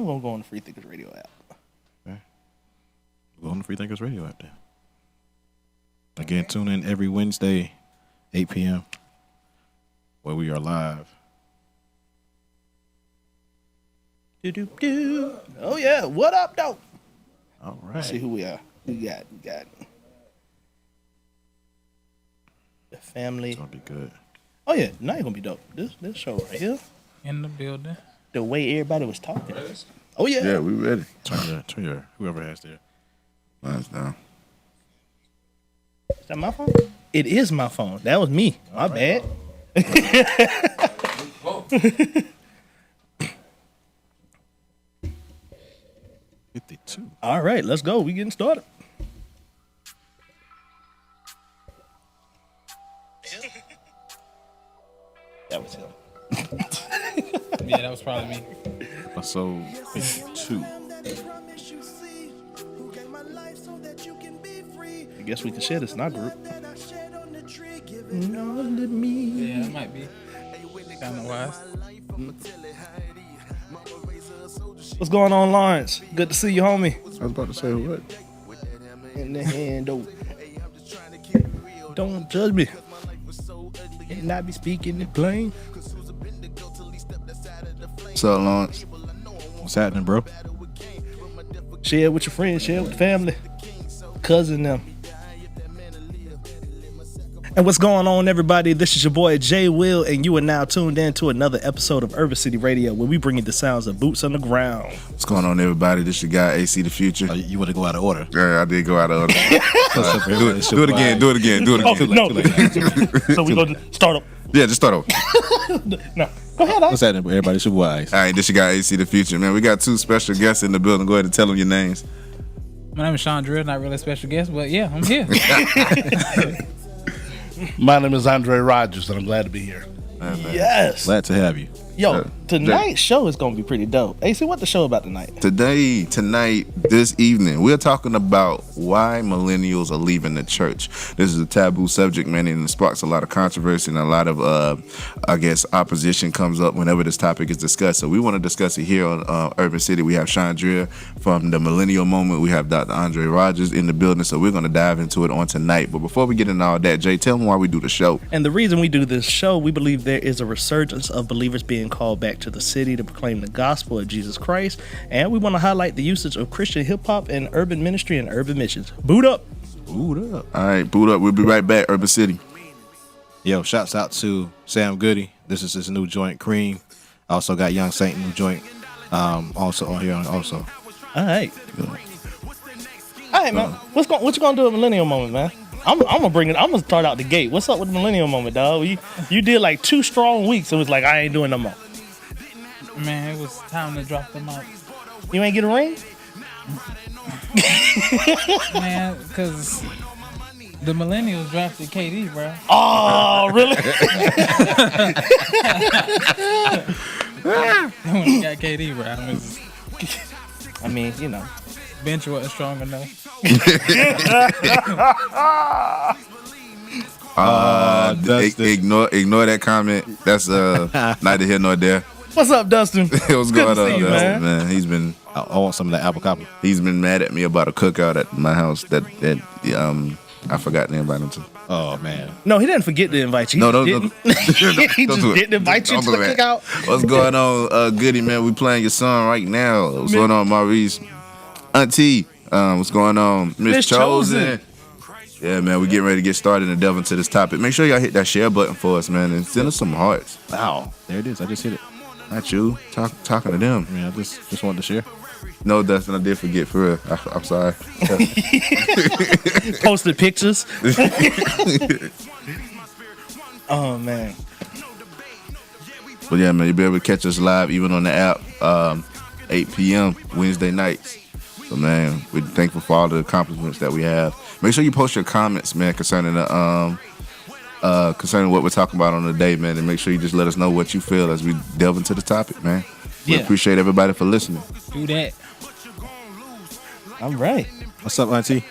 gonna go on the Freethinkers Radio app. Okay. Go on the Freethinkers Radio app then. Again, tune in every Wednesday, 8 p.m. where we are live. Oh yeah, what up, though? All right. Let's see who we are. We got the family. It's gonna be good. Oh yeah, now you're gonna be dope. This show right here. In the building. The way everybody was talking. Oh yeah. Yeah, we ready. Turn your whoever has their. Mine's down. Is that my phone? It is my phone. That was me. My bad. 52. All right, let's go. We getting started. That was him. Yeah, that was probably me. Episode 52. I guess we can share this in our group. Yeah, it might be. Kind of wise. What's going on, Lawrence? Good to see you, homie. I was about to say what? In the hand, though. Don't judge me. And I be speaking it plain. What's up, Lawrence? What's happening, bro? Share with your friends, share with the family, cousin them. And what's going on, everybody? This is your boy Jay Will, and you are now tuned in to another episode of Urban City Radio, where we bring you the sounds of boots on the ground. What's going on, everybody? This your guy, AC the Future. Oh, you want to go out of order? Yeah, I did go out of order. Do do it again. Oh, no. So we gonna start up. Yeah, just start over. No, go ahead. What's happening, everybody? Super Wise. All right, this your guy, AC the Future, man. We got two special guests in the building. Go ahead and tell them your names. My name is Sean Dreher, not really a special guest, but yeah, I'm here. My name is Andre Rogers, and I'm glad to be here. Yes. Glad to have you. Yo, tonight's show is gonna be pretty dope. AC, what the show about tonight? Tonight, this evening, we're talking about why millennials are leaving the church. This is a taboo subject, man, and it sparks a lot of controversy and a lot of, opposition comes up whenever this topic is discussed. So we want to discuss it here on Urban City. We have Sean Dreher from the Millennial Moment. We have Dr. Andre Rogers in the building. So we're going to dive into it on tonight. But before we get into all that, Jay, tell them why we do the show. And the reason we do this show, we believe there is a resurgence of believers being called back to the city to proclaim the gospel of Jesus Christ, and we want to highlight the usage of Christian hip-hop and urban ministry and urban missions. Boot up. Boot up. All right, boot up. We'll be right back, Urban City. Yo, shouts out to Sam Goody. This is his new joint, Cream. Also got Young Saint new joint. Also on here also. All right. All right, man. What you gonna do at Millennial Moment, man? I'm gonna bring it. I'm gonna start out the gate. What's up with the Millennial Moment, dog? You did like 2 strong weeks. It was like I ain't doing no more. Man, it was time to drop them out. You ain't get a ring? Man, because the Millennials drafted KD, bro. Oh, really? When he got KD, bro, I mean, you know. bench wasn't strong enough. Ignore that comment. That's neither here nor there. What's up, Dustin? What's going on, man? Man, he's been. I want some of that apple cobbler. He's been mad at me about a cookout at my house that I forgot to invite him to. Oh man. No, he didn't forget to invite you. No, He just didn't invite you to the cookout. What's going on, Goody, man? We playing your song right now. What's going on, Maurice? Auntie, what's going on? Miss Chosen. Yeah, man, we getting ready to get started and delve into this topic. Make sure y'all hit that share button for us, man, and send us some hearts. Wow, there it is. I just hit it. Not you. Talking to them. I mean, I just wanted to share. No, Dustin, I did forget, for real. I'm sorry. Posted pictures. Oh, man. But yeah, man, you'll be able to catch us live even on the app, 8 p.m. Wednesday nights. So, man, we're thankful for all the accomplishments that we have. Make sure you post your comments, man, concerning the concerning what we're talking about on the day, man, and make sure you just let us know what you feel as we delve into the topic, man. We appreciate everybody for listening. Do that. All right. What's up, Auntie?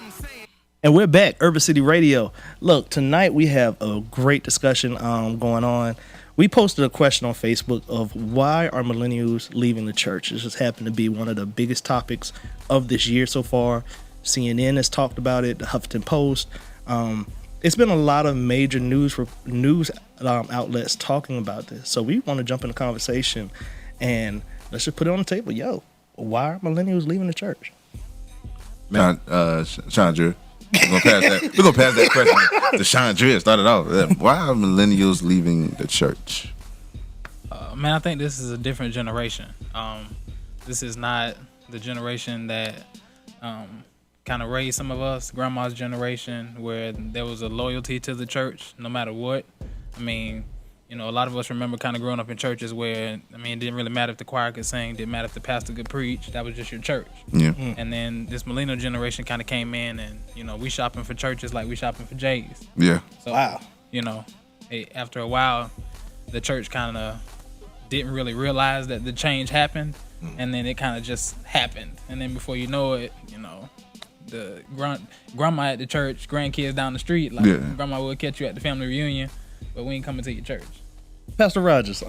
And we're back, Urban City Radio. Look, tonight we have a great discussion going on. we posted a question on Facebook of why are millennials leaving the church. This just happened to be one of the biggest topics of this year so far. CNN has talked about it, the Huffington Post. It's been a lot of major news outlets talking about this. So we want to jump in the conversation and let's just put it on the table. Yo, why are millennials leaving the church? Sean Dreher. We're gonna pass that question to Sean Dreher. Start it off. Why are millennials leaving the church? Man, I think this is a different generation. This is not the generation that kind of raised some of us, grandma's generation, where there was a loyalty to the church no matter what. I mean, a lot of us remember kind of growing up in churches where, it didn't really matter if the choir could sing, didn't matter if the pastor could preach. That was just your church. Yeah. And then this millennial generation kind of came in and, we shopping for churches like we shopping for J's. Yeah. So, wow. After a while, the church kind of didn't really realize that the change happened. And then it kind of just happened. And then before you know it, the grandma at the church, grandkids down the street, grandma will catch you at the family reunion, but we ain't coming to your church. Pastor Rogers,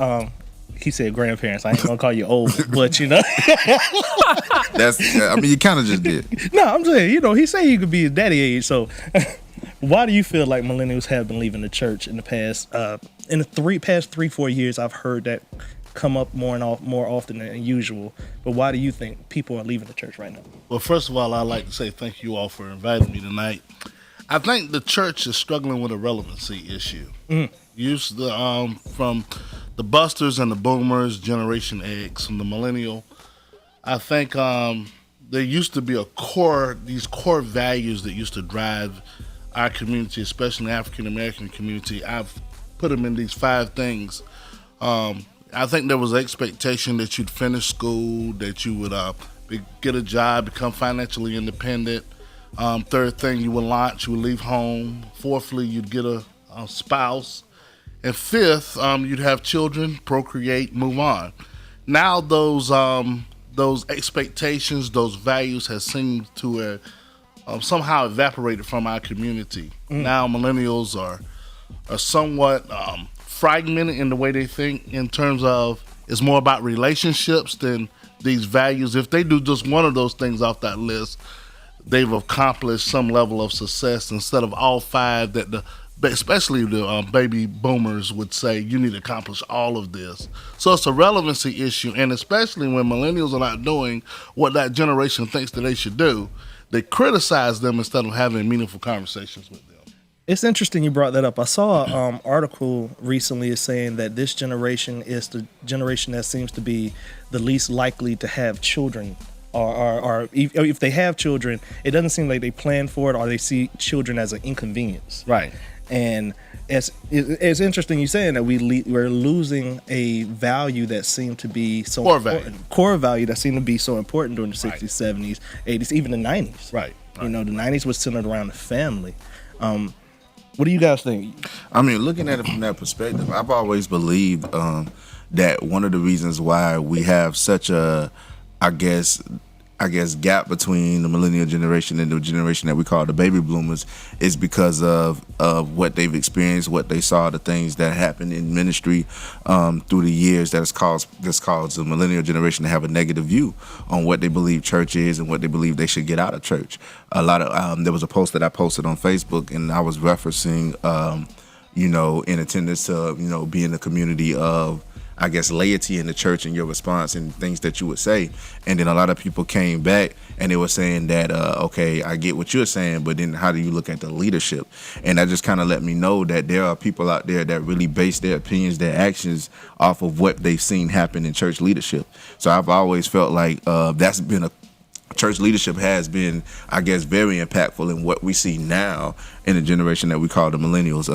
he said grandparents. I ain't gonna call you old, but That's. You kind of just did. No, I'm saying, he said he could be his daddy age. So, why do you feel like millennials have been leaving the church in the past? In the past 3-4 years, I've heard that come up more often than usual. But why do you think people are leaving the church right now? Well, first of all, I'd like to say thank you all for inviting me tonight. I think the church is struggling with a relevancy issue. Used to, from the busters and the boomers, Generation X, and the millennial, I think there used to be these core values that used to drive our community, especially the African American community. I've put them in these 5 things. I think there was an expectation that you'd finish school, that you would get a job, become financially independent. Third thing, you would launch, you would leave home. Fourthly, you'd get a spouse. And fifth, you'd have children, procreate, move on. Now those expectations, those values have seemed to somehow evaporated from our community. Now millennials are somewhat fragmented in the way they think, in terms of it's more about relationships than these values. If they do just one of those things off that list, they've accomplished some level of success, instead of all 5 that especially the baby boomers would say, you need to accomplish all of this. So it's a relevancy issue, and especially when millennials are not doing what that generation thinks that they should do, they criticize them instead of having meaningful conversations with them. It's interesting you brought that up. I saw an article recently saying that this generation is the generation that seems to be the least likely to have children, or if they have children, it doesn't seem like they plan for it, or they see children as an inconvenience. Right. And it's interesting you saying that we're losing a value that seemed to be so core value that seemed to be so important during the 60s, 70s, 80s, even the 90s. Right. The 90s was centered around the family. What do you guys think? Looking at it from that perspective, I've always believed that one of the reasons why we have such a, I guess, gap between the millennial generation and the generation that we call the baby bloomers is because of what they've experienced, what they saw, the things that happened in ministry through the years that's caused the millennial generation to have a negative view on what they believe church is and what they believe they should get out of church. A lot of there was a post that I posted on Facebook, and I was referencing in attendance to be in the community of, I guess, laity in the church and your response and things that you would say. And then a lot of people came back and they were saying that, okay, I get what you're saying, but then how do you look at the leadership? And that just kind of let me know that there are people out there that really base their opinions, their actions off of what they've seen happen in church leadership. So I've always felt like that's been church leadership has been, I guess, very impactful in what we see now in the generation that we call the millennials.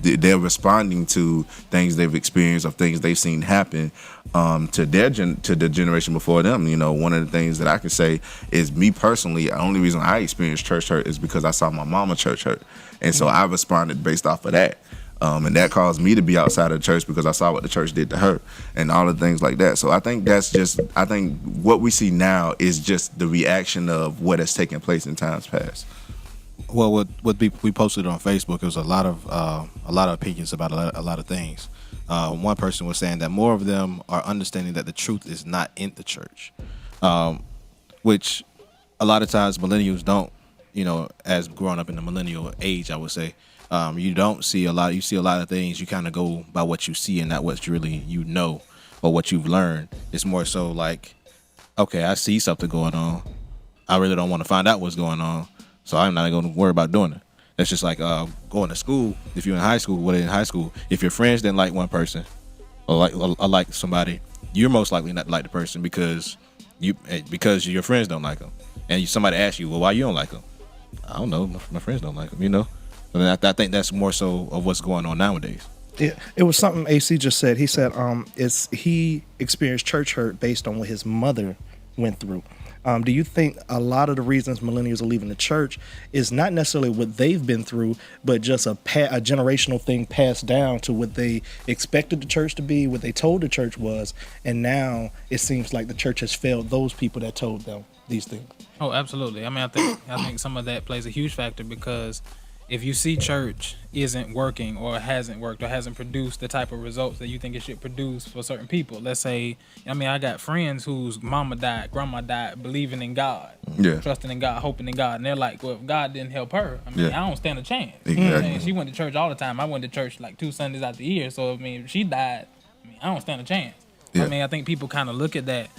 They're responding to things they've experienced or things they've seen happen to the generation before them. One of the things that I can say is, me personally, the only reason I experienced church hurt is because I saw my mama church hurt, and so I responded based off of that. And that caused me to be outside of the church because I saw what the church did to her and all the things like that. So I think I think what we see now is just the reaction of what has taken place in times past. Well, we posted on Facebook, it was a lot of opinions about a lot of things. one person was saying that more of them are understanding that the truth is not in the church, which a lot of times millennials don't. As growing up in the millennial age, I would say, you don't see a lot. You see a lot of things. You kind of go by what you see and not what's really or what you've learned. It's more so like, okay, I see something going on. I really don't want to find out what's going on, so I'm not going to worry about doing it. That's just like going to school. If you're in high school, if your friends didn't like one person or like somebody, you're most likely not to like the person because your friends don't like them. And somebody asks you, well, why you don't like them? I don't know. My friends don't like them, And I think that's more so of what's going on nowadays. Yeah, it was something AC just said. He said he experienced church hurt based on what his mother went through. Do you think a lot of the reasons millennials are leaving the church is not necessarily what they've been through, but just a generational thing passed down to what they expected the church to be, what they told the church was, and now it seems like the church has failed those people that told them these things? Oh, absolutely. I mean, I think some of that plays a huge factor because if you see church isn't working or hasn't worked or hasn't produced the type of results that you think it should produce for certain people, let's say, I got friends whose mama died, grandma died, believing in God, trusting in God, hoping in God, and they're like, well, if God didn't help her, I don't stand a chance. Exactly. She went to church all the time. I went to church like 2 Sundays out the year, so if she died, I don't stand a chance. Yeah. I think people kind of look at that.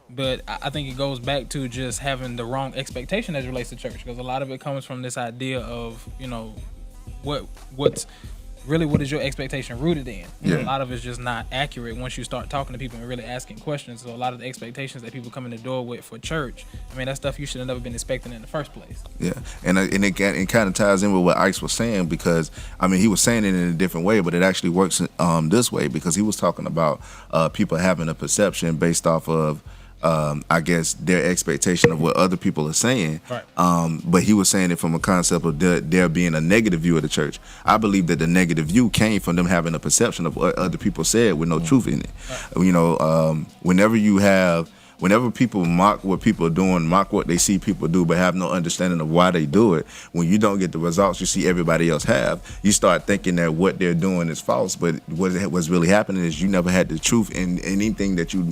But I think it goes back to just having the wrong expectation as it relates to church, because a lot of it comes from this idea of, what is your expectation rooted in? A lot of it's just not accurate once you start talking to people and really asking questions. So a lot of the expectations that people come in the door with for church, that's stuff you should have never been expecting in the first place. Yeah, and it kind of ties in with what Ike was saying because, he was saying it in a different way, but it actually works this way because he was talking about people having a perception based off of I guess their expectation of what other people are saying. Right. But he was saying it from a concept of there being a negative view of the church. I believe that the negative view came from them having a perception of what other people said with no truth in it. Right. Whenever people mock what people are doing, mock what they see people do, but have no understanding of why they do it, when you don't get the results you see everybody else have, you start thinking that what they're doing is false. But what's really happening is you never had the truth in anything that you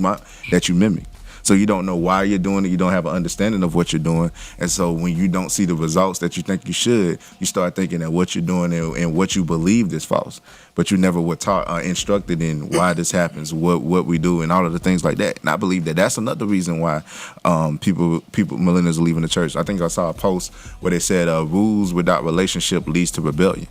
mimic. So you don't know why you're doing it. You don't have an understanding of what you're doing. And so when you don't see the results that you think you should, you start thinking that what you're doing and what you believed is false. But you never were taught or instructed in why this happens, what we do, and all of the things like that. And I believe that that's another reason why millennials are leaving the church. I think I saw a post where they said rules without relationship leads to rebellion.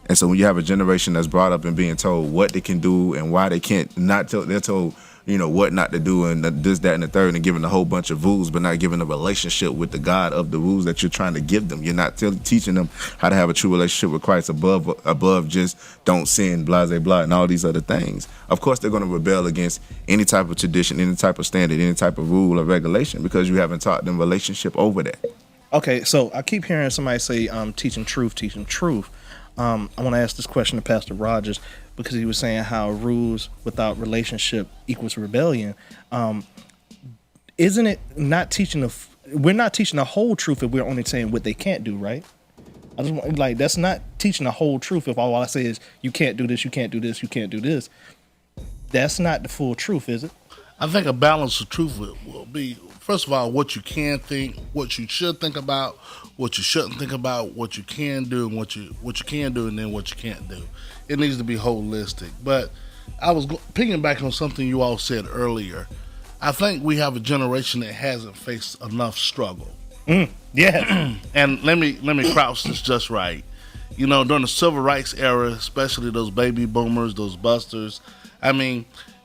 And so when you have a generation that's brought up and being told what they can do and why they can't, they're told what not to do and this, that, and the third, and giving a whole bunch of rules, but not giving a relationship with the God of the rules that you're trying to give them. You're not teaching them how to have a true relationship with Christ above just don't sin, blah, blah, blah, and all these other things. Of course, they're going to rebel against any type of tradition, any type of standard, any type of rule or regulation because you haven't taught them relationship over that. Okay, so I keep hearing somebody say teaching truth. I want to ask this question to Pastor Rogers because he was saying how rules without relationship equals rebellion. Isn't it not teaching we're not teaching the whole truth if we're only saying what they can't do, right? I just want, that's not teaching the whole truth if all I say is you can't do this, you can't do this, you can't do this. That's not the full truth, is it? I think a balance of truth will be, first of all, what you can think, what you should think about, what you shouldn't think about, what you can do, and what you can do, and then what you can't do. It needs to be holistic. But I was picking back on something you all said earlier. I think we have a generation that hasn't faced enough struggle. Yeah. And let me crouch this just right. During the civil rights era, especially those baby boomers, those busters,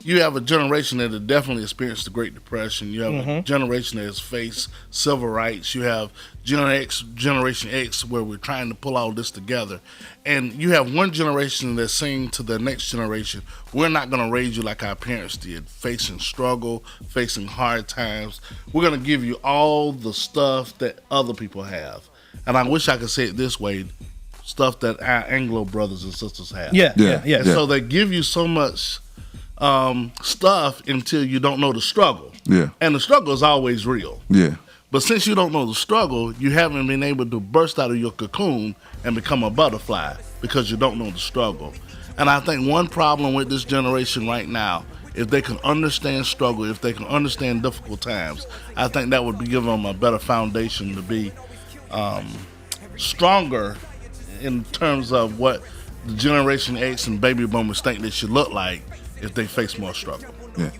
you have a generation that have definitely experienced the Great Depression. You have a generation that has faced civil rights. You have Generation X, where we're trying to pull all this together. And you have one generation that's saying to the next generation, we're not going to raise you like our parents did, facing struggle, facing hard times. We're going to give you all the stuff that other people have. And I wish I could say it this way, stuff that our Anglo brothers and sisters have. Yeah. And so they give you so much stuff until you don't know the struggle. Yeah. And the struggle is always real. Yeah. But since you don't know the struggle, you haven't been able to burst out of your cocoon and become a butterfly. because you don't know the struggle. And I think one problem with this generation right now, if they can understand struggle, if they can understand difficult times, I think that would give them a better foundation to be stronger in terms of what the Generation X and baby boomers think they should look like if they face more struggle. Yeah.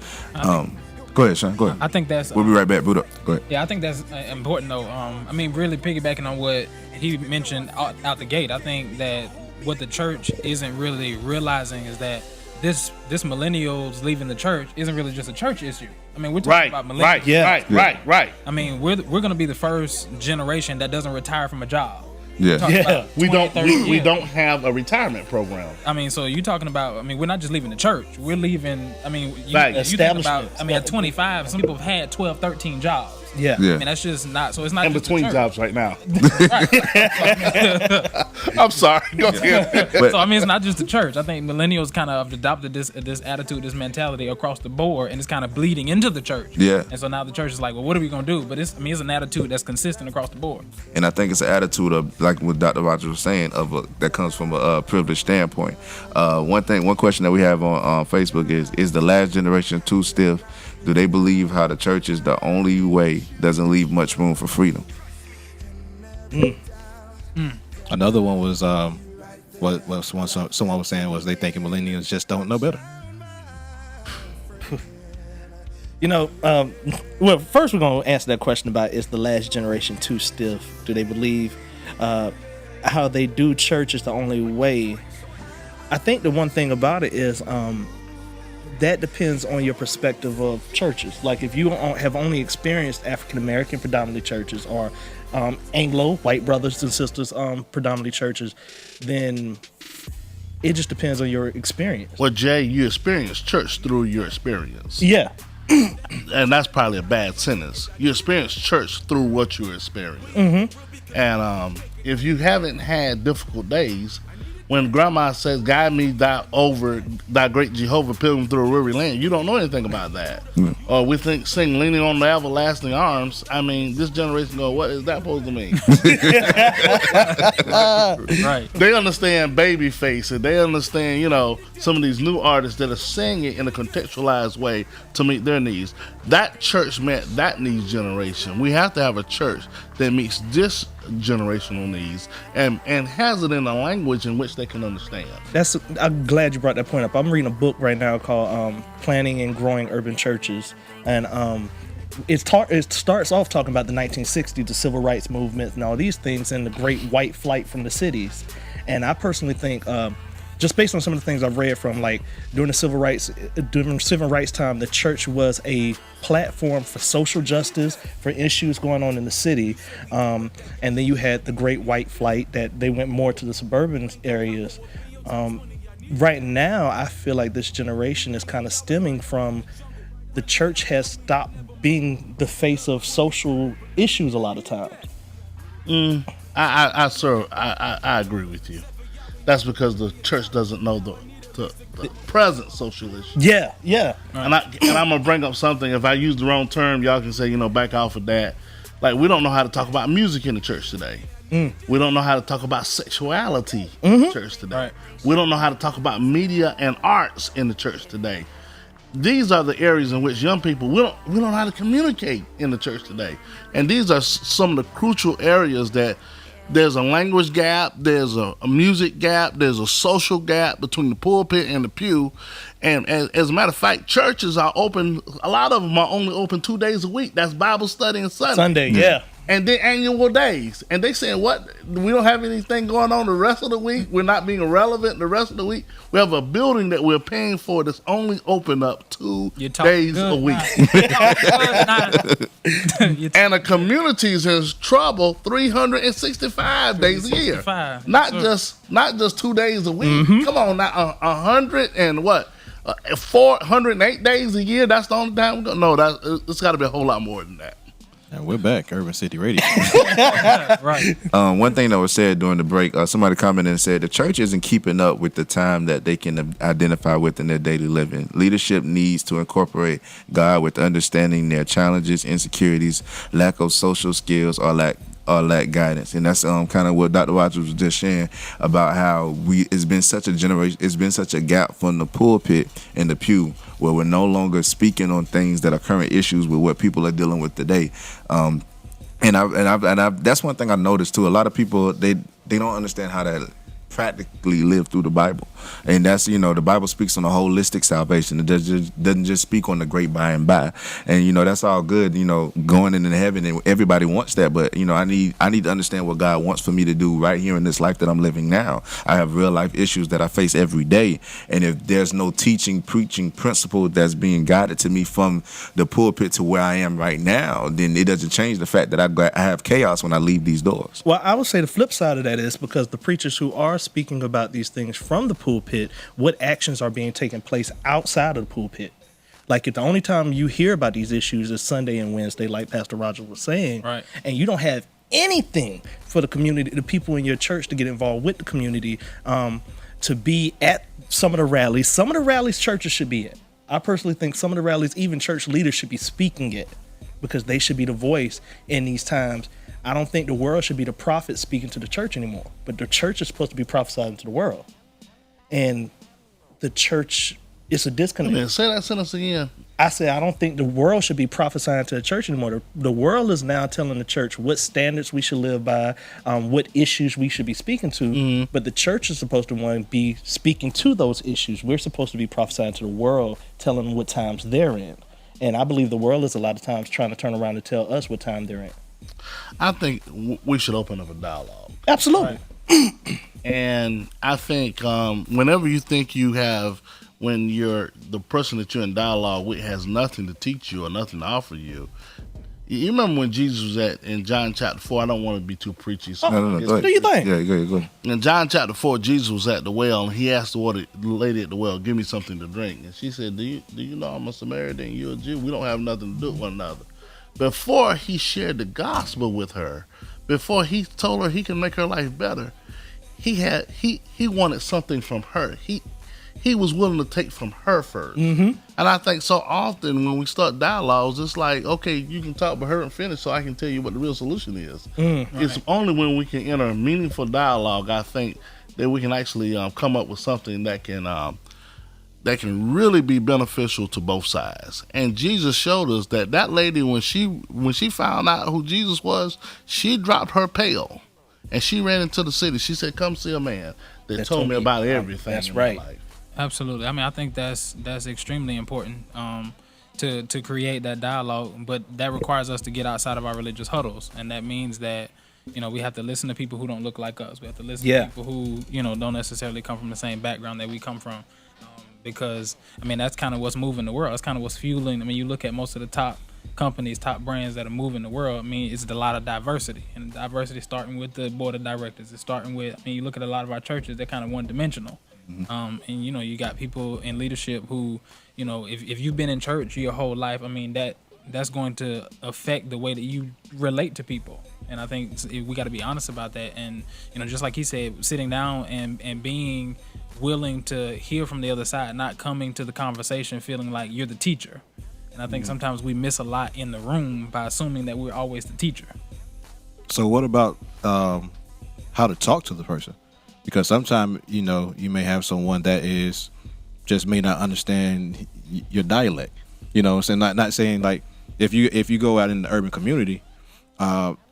Go ahead, Sean. Go ahead. I think that's. We'll be right back. Boot up. Go ahead. Yeah, I think that's important though. I mean, really piggybacking on what he mentioned out the gate, I think that what the church isn't really realizing is that this millennials leaving the church isn't really just a church issue. I mean, we're talking about millennials. Right. I mean, we're going to be the first generation that doesn't retire from a job. Yeah. We don't have a retirement program. I mean, so you're talking about, I mean, we're not just leaving the church. We're leaving, I mean, you think about, I mean, at 25, some people have had 12, 13 jobs. Yeah. I mean, that's just not, so it's not In just between the church. jobs right now. Right. I'm sorry. Go ahead. So I mean, it's not just the church. I think millennials kind of adopted this attitude, this mentality across the board, and it's kind of bleeding into the church. Yeah. And so now the church is like, well, what are we gonna do? But it's an attitude that's consistent across the board. And I think it's an attitude of, like what Dr. Rogers was saying, that comes from a privileged standpoint. One question that we have on Facebook is the last generation too stiff? Do they believe how the church is the only way, doesn't leave much room for freedom? Another one was what someone was saying was they thinking millennials just don't know better. Well, first we're going to answer that question about is the last generation too stiff? Do they believe how they do church is the only way? I think the one thing about it is that depends on your perspective of churches. Like if you have only experienced African American predominantly churches or Anglo white brothers and sisters predominantly churches, then it just depends on your experience. Well, Jay, you experience church through your experience. Yeah. And that's probably a bad sentence. You experience church through what you experience. Mm-hmm. And if you haven't had difficult days, when grandma says, guide me thy great Jehovah, pilgrim through a weary land, you don't know anything about that. Or we sing leaning on the everlasting arms. I mean, this generation go, what is that supposed to mean? Right. They understand Babyface, and they understand, some of these new artists that are saying it in a contextualized way to meet their needs. That church met that needs generation. We have to have a church that meets this generational needs and has it in a language in which they can understand. I'm glad you brought that point up. I'm reading a book right now called Planning and Growing Urban Churches, and it starts off talking about the 1960s, the civil rights movement and all these things, and the great white flight from the cities. And I personally think just based on some of the things I've read from, like, during civil rights time, the church was a platform for social justice, for issues going on in the city. And then you had the great white flight that they went more to the suburban areas. Right now, I feel like this generation is kind of stemming from the church has stopped being the face of social issues a lot of times. I agree with you. That's because the church doesn't know the present social issue. Yeah. And I'm gonna bring up something. If I use the wrong term, y'all can say, back off of that. Like, we don't know how to talk about music in the church today. We don't know how to talk about sexuality in the church today. Right. We don't know how to talk about media and arts in the church today. These are the areas in which young people, we don't know how to communicate in the church today. And these are some of the crucial areas that there's a language gap, there's a music gap, there's a social gap between the pulpit and the pew. And as a matter of fact, churches are open, a lot of them are only open 2 days a week. That's Bible study and Sunday. Yeah. And then annual days. And they saying, what? We don't have anything going on the rest of the week? We're not being relevant the rest of the week? We have a building that we're paying for that's only open up 2 days a week. And a community is in trouble 365 days a year. Not just 2 days a week. Mm-hmm. Come on now, 100 and what? 408 days a year, that's the only time we go? No, it's got to be a whole lot more than that. And we're back, Urban City Radio. Right. One thing that was said during the break, somebody commented and said the church isn't keeping up with the time that they can identify with in their daily living. Leadership needs to incorporate God with understanding their challenges, insecurities, lack of social skills, or lack or lack guidance, and that's kind of what Dr. Rogers was just sharing about how it's been such a gap from the pulpit and the pew, where we're no longer speaking on things that are current issues with what people are dealing with today. That's one thing I noticed too. A lot of people they don't understand how to practically live through the Bible, and that's the Bible speaks on a holistic salvation. It doesn't just speak on the great by and by, and that's all good. Going into heaven, and everybody wants that, but I need to understand what God wants for me to do right here in this life that I'm living now. I have real life issues that I face every day, and if there's no teaching, preaching principle that's being guided to me from the pulpit to where I am right now, then it doesn't change the fact that I have chaos when I leave these doors. Well, I would say the flip side of that is because the preachers who are speaking about these things from the pulpit, what actions are being taken place outside of the pulpit? Like, if the only time you hear about these issues is Sunday and Wednesday, like Pastor Rogers was saying, right, and you don't have anything for the community, the people in your church to get involved with the community, to be at some of the rallies churches should be at. I personally think some of the rallies, even church leaders should be speaking at, because they should be the voice in these times. I don't think the world should be the prophet speaking to the church anymore, but the church is supposed to be prophesying to the world. And the church, it's a disconnect. Man, say that sentence again. I said, I don't think the world should be prophesying to the church anymore. The world is now telling the church what standards we should live by, what issues we should be speaking to. Mm-hmm. But the church is supposed to be speaking to those issues. We're supposed to be prophesying to the world, telling them what times they're in. And I believe the world is a lot of times trying to turn around and tell us what time they're in. I think we should open up a dialogue. Absolutely. Right? And I think whenever you think when the person that you're in dialogue with has nothing to teach you or nothing to offer you. You remember when Jesus was in John chapter 4? I don't want to be too preachy. So No. What do you think? Yeah, go ahead. In John chapter 4, Jesus was at the well, and he asked the lady at the well, "Give me something to drink." And she said, "Do you know I'm a Samaritan and you're a Jew? We don't have nothing to do with one another." Before he shared the gospel with her, before he told her he can make her life better, he wanted something from her. He was willing to take from her first. Mm-hmm. And I think so often when we start dialogues, it's like, okay, you can talk about her and finish so I can tell you what the real solution is. It's only when we can enter a meaningful dialogue, I think, that we can actually come up with something that can really be beneficial to both sides. And Jesus showed us that lady, when she found out who Jesus was, she dropped her pail and she ran into the city. She said, "Come see a man that told me about everything." That's in right. my life. Absolutely. I mean, I think that's extremely important to create that dialogue, but that requires us to get outside of our religious huddles, and that means that we have to listen to people who don't look like us. We have to listen to people who don't necessarily come from the same background that we come from, because I mean that's kind of what's moving the world. It's kind of what's fueling. I mean, you look at most of the top companies, top brands that are moving the world. I mean, it's a lot of diversity, and diversity starting with the board of directors. It's starting with. I mean, you look at a lot of our churches; they're kind of one-dimensional. And you got people in leadership who, if you've been in church your whole life, I mean that's going to affect the way that you relate to people. And I think we got to be honest about that. And just like he said, sitting down and being willing to hear from the other side, not coming to the conversation feeling like you're the teacher. And I think sometimes we miss a lot in the room by assuming that we're always the teacher. So what about how to talk to the person? Because sometimes, you may have someone that is just may not understand your dialect. So not saying like if you go out in the urban community,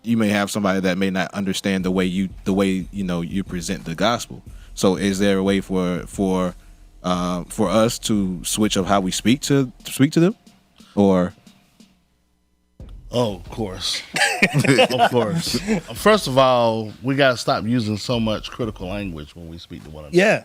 you may have somebody that may not understand the way you present the gospel. So is there a way for us to switch up how we speak to them, or? Oh, of course. Of course. First of all, we got to stop using so much critical language when we speak to one another. Yeah.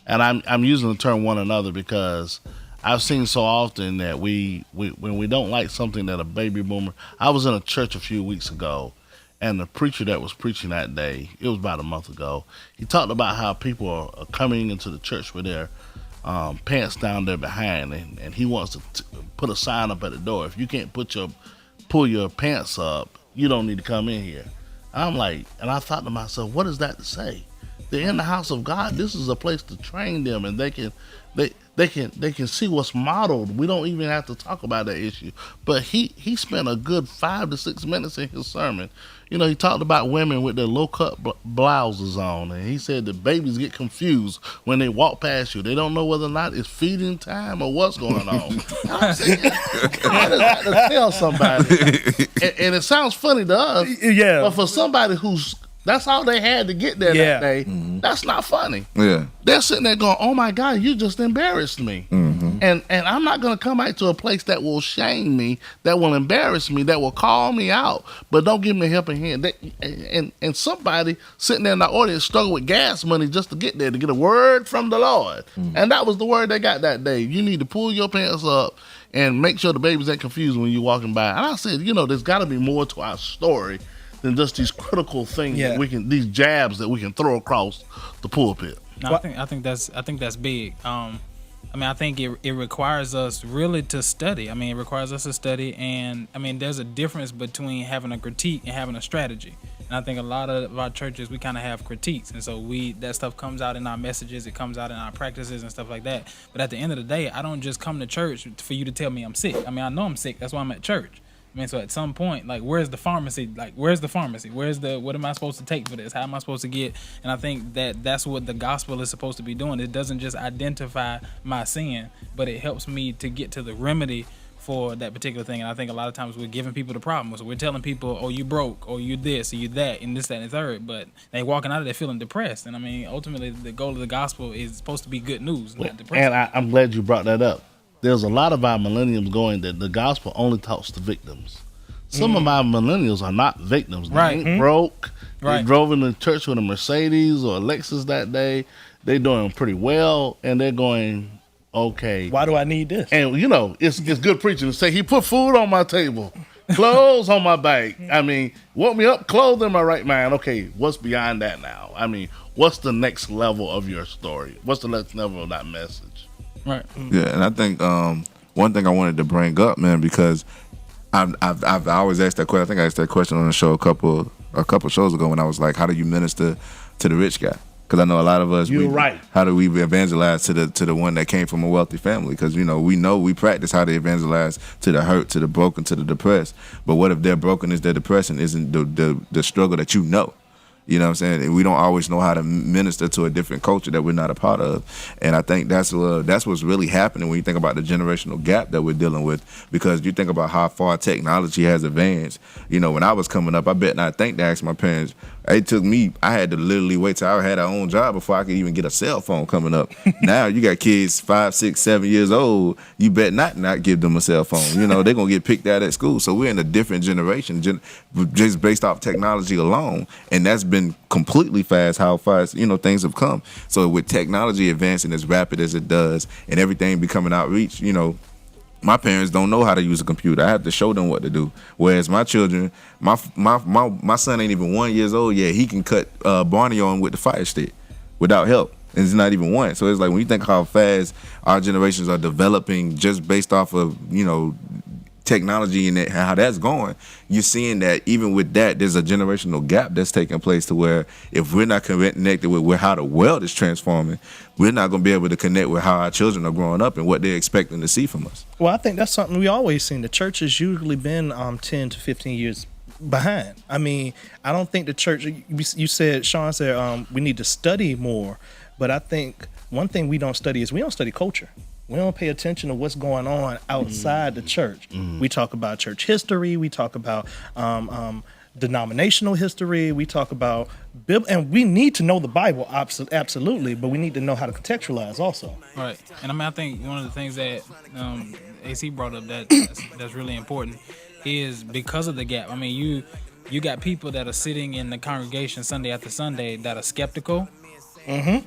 And I'm using the term one another because I've seen so often that when we don't like something that a baby boomer. I was in a church a few weeks ago, and the preacher that was preaching that day, it was about a month ago, he talked about how people are coming into the church with their pants down there behind, and he wants to put a sign up at the door. If you can't pull your pants up, you don't need to come in here. I'm like, and I thought to myself, what is that to say? they're in the house of God. This is a place to train them, and they can see what's modeled. We don't even have to talk about that issue. But he spent a good 5 to 6 minutes in his sermon. You know, he talked about women with their low-cut blouses on, and he said that babies get confused when they walk past you. They don't know whether or not it's feeding time or what's going on. I'm saying, God has got to tell somebody. And it sounds funny to us, Yeah. but for somebody that's all they had to get there that day, that's not funny. Yeah. They're sitting there going, oh my God, you just embarrassed me. And I'm not going to come back to a place that will shame me, that will embarrass me, that will call me out, but don't give me a helping hand. And somebody sitting there in the audience struggled with gas money just to get there, to get a word from the Lord. And that was the word they got that day. You need to pull your pants up and make sure the babies ain't confused when you're walking by. And I said, there's got to be more to our story than just these critical things that these jabs that we can throw across the pulpit. No, I think that's big. I think it requires us really to study. It requires us to study, and there's a difference between having a critique and having a strategy. And I think a lot of our churches, we kind of have critiques, and so that stuff comes out in our messages, it comes out in our practices and stuff like that. But at the end of the day, I don't just come to church for you to tell me I'm sick. I know I'm sick. That's why I'm at church. So at some point, where's the pharmacy? What am I supposed to take for this? How am I supposed to get? And I think that's what the gospel is supposed to be doing. It doesn't just identify my sin, but it helps me to get to the remedy for that particular thing. And I think a lot of times we're giving people the problem. So we're telling people, oh, you broke, or you this, or you that, and this, that, and the third. But they walking out of there feeling depressed. And ultimately, the goal of the gospel is supposed to be good news, not depression. And I'm glad you brought that up. There's a lot of our millennials going that the gospel only talks to victims. Some of our millennials are not victims. They ain't broke. They drove in the church with a Mercedes or a Lexus that day. They're doing pretty well, and they're going, okay. Why do I need this? And, it's good preaching to say, he put food on my table, clothes on my back. Woke me up, clothed in my right mind. Okay, what's beyond that now? What's the next level of your story? What's the next level of that message? Right. Yeah, and I think one thing I wanted to bring up, man, because I've always asked that question. I think I asked that question on the show a couple shows ago when I was like, how do you minister to the rich guy? Because I know a lot of us. You're right. How do we evangelize to the one that came from a wealthy family? Because we practice how to evangelize to the hurt, to the broken, to the depressed. But what if their brokenness, their depression isn't the struggle that you know? You know what I'm saying? We don't always know how to minister to a different culture that we're not a part of. And I think that's what's really happening when you think about the generational gap that we're dealing with, because you think about how far technology has advanced. When I was coming up, I bet not think to ask my parents. It took me, I had to literally wait till I had our own job before I could even get a cell phone coming up. Now you got kids 5, 6, 7 years old. You bet not give them a cell phone. They're going to get picked out at school. So we're in a different generation just based off technology alone. And that's been completely fast how fast, things have come. So with technology advancing as rapid as it does and everything becoming outreach, my parents don't know how to use a computer. I have to show them what to do. Whereas my children, my son ain't even 1 year old yet. He can cut Barney on with the Fire Stick without help. And it's not even one. So it's like when you think how fast our generations are developing just based off of, technology and how that's going, you're seeing that even with that, there's a generational gap that's taking place to where if we're not connected with how the world is transforming, we're not going to be able to connect with how our children are growing up and what they're expecting to see from us. Well, I think that's something we always seen. The church has usually been 10 to 15 years behind. I don't think the church, Sean said we need to study more, but I think one thing we don't study is we don't study culture. We don't pay attention to what's going on outside the church. We talk about church history. We talk about denominational history. We talk about and we need to know the Bible, absolutely, but we need to know how to contextualize also. Right. And I think one of the things that AC brought up that's really important is because of the gap. You got people that are sitting in the congregation Sunday after Sunday that are skeptical,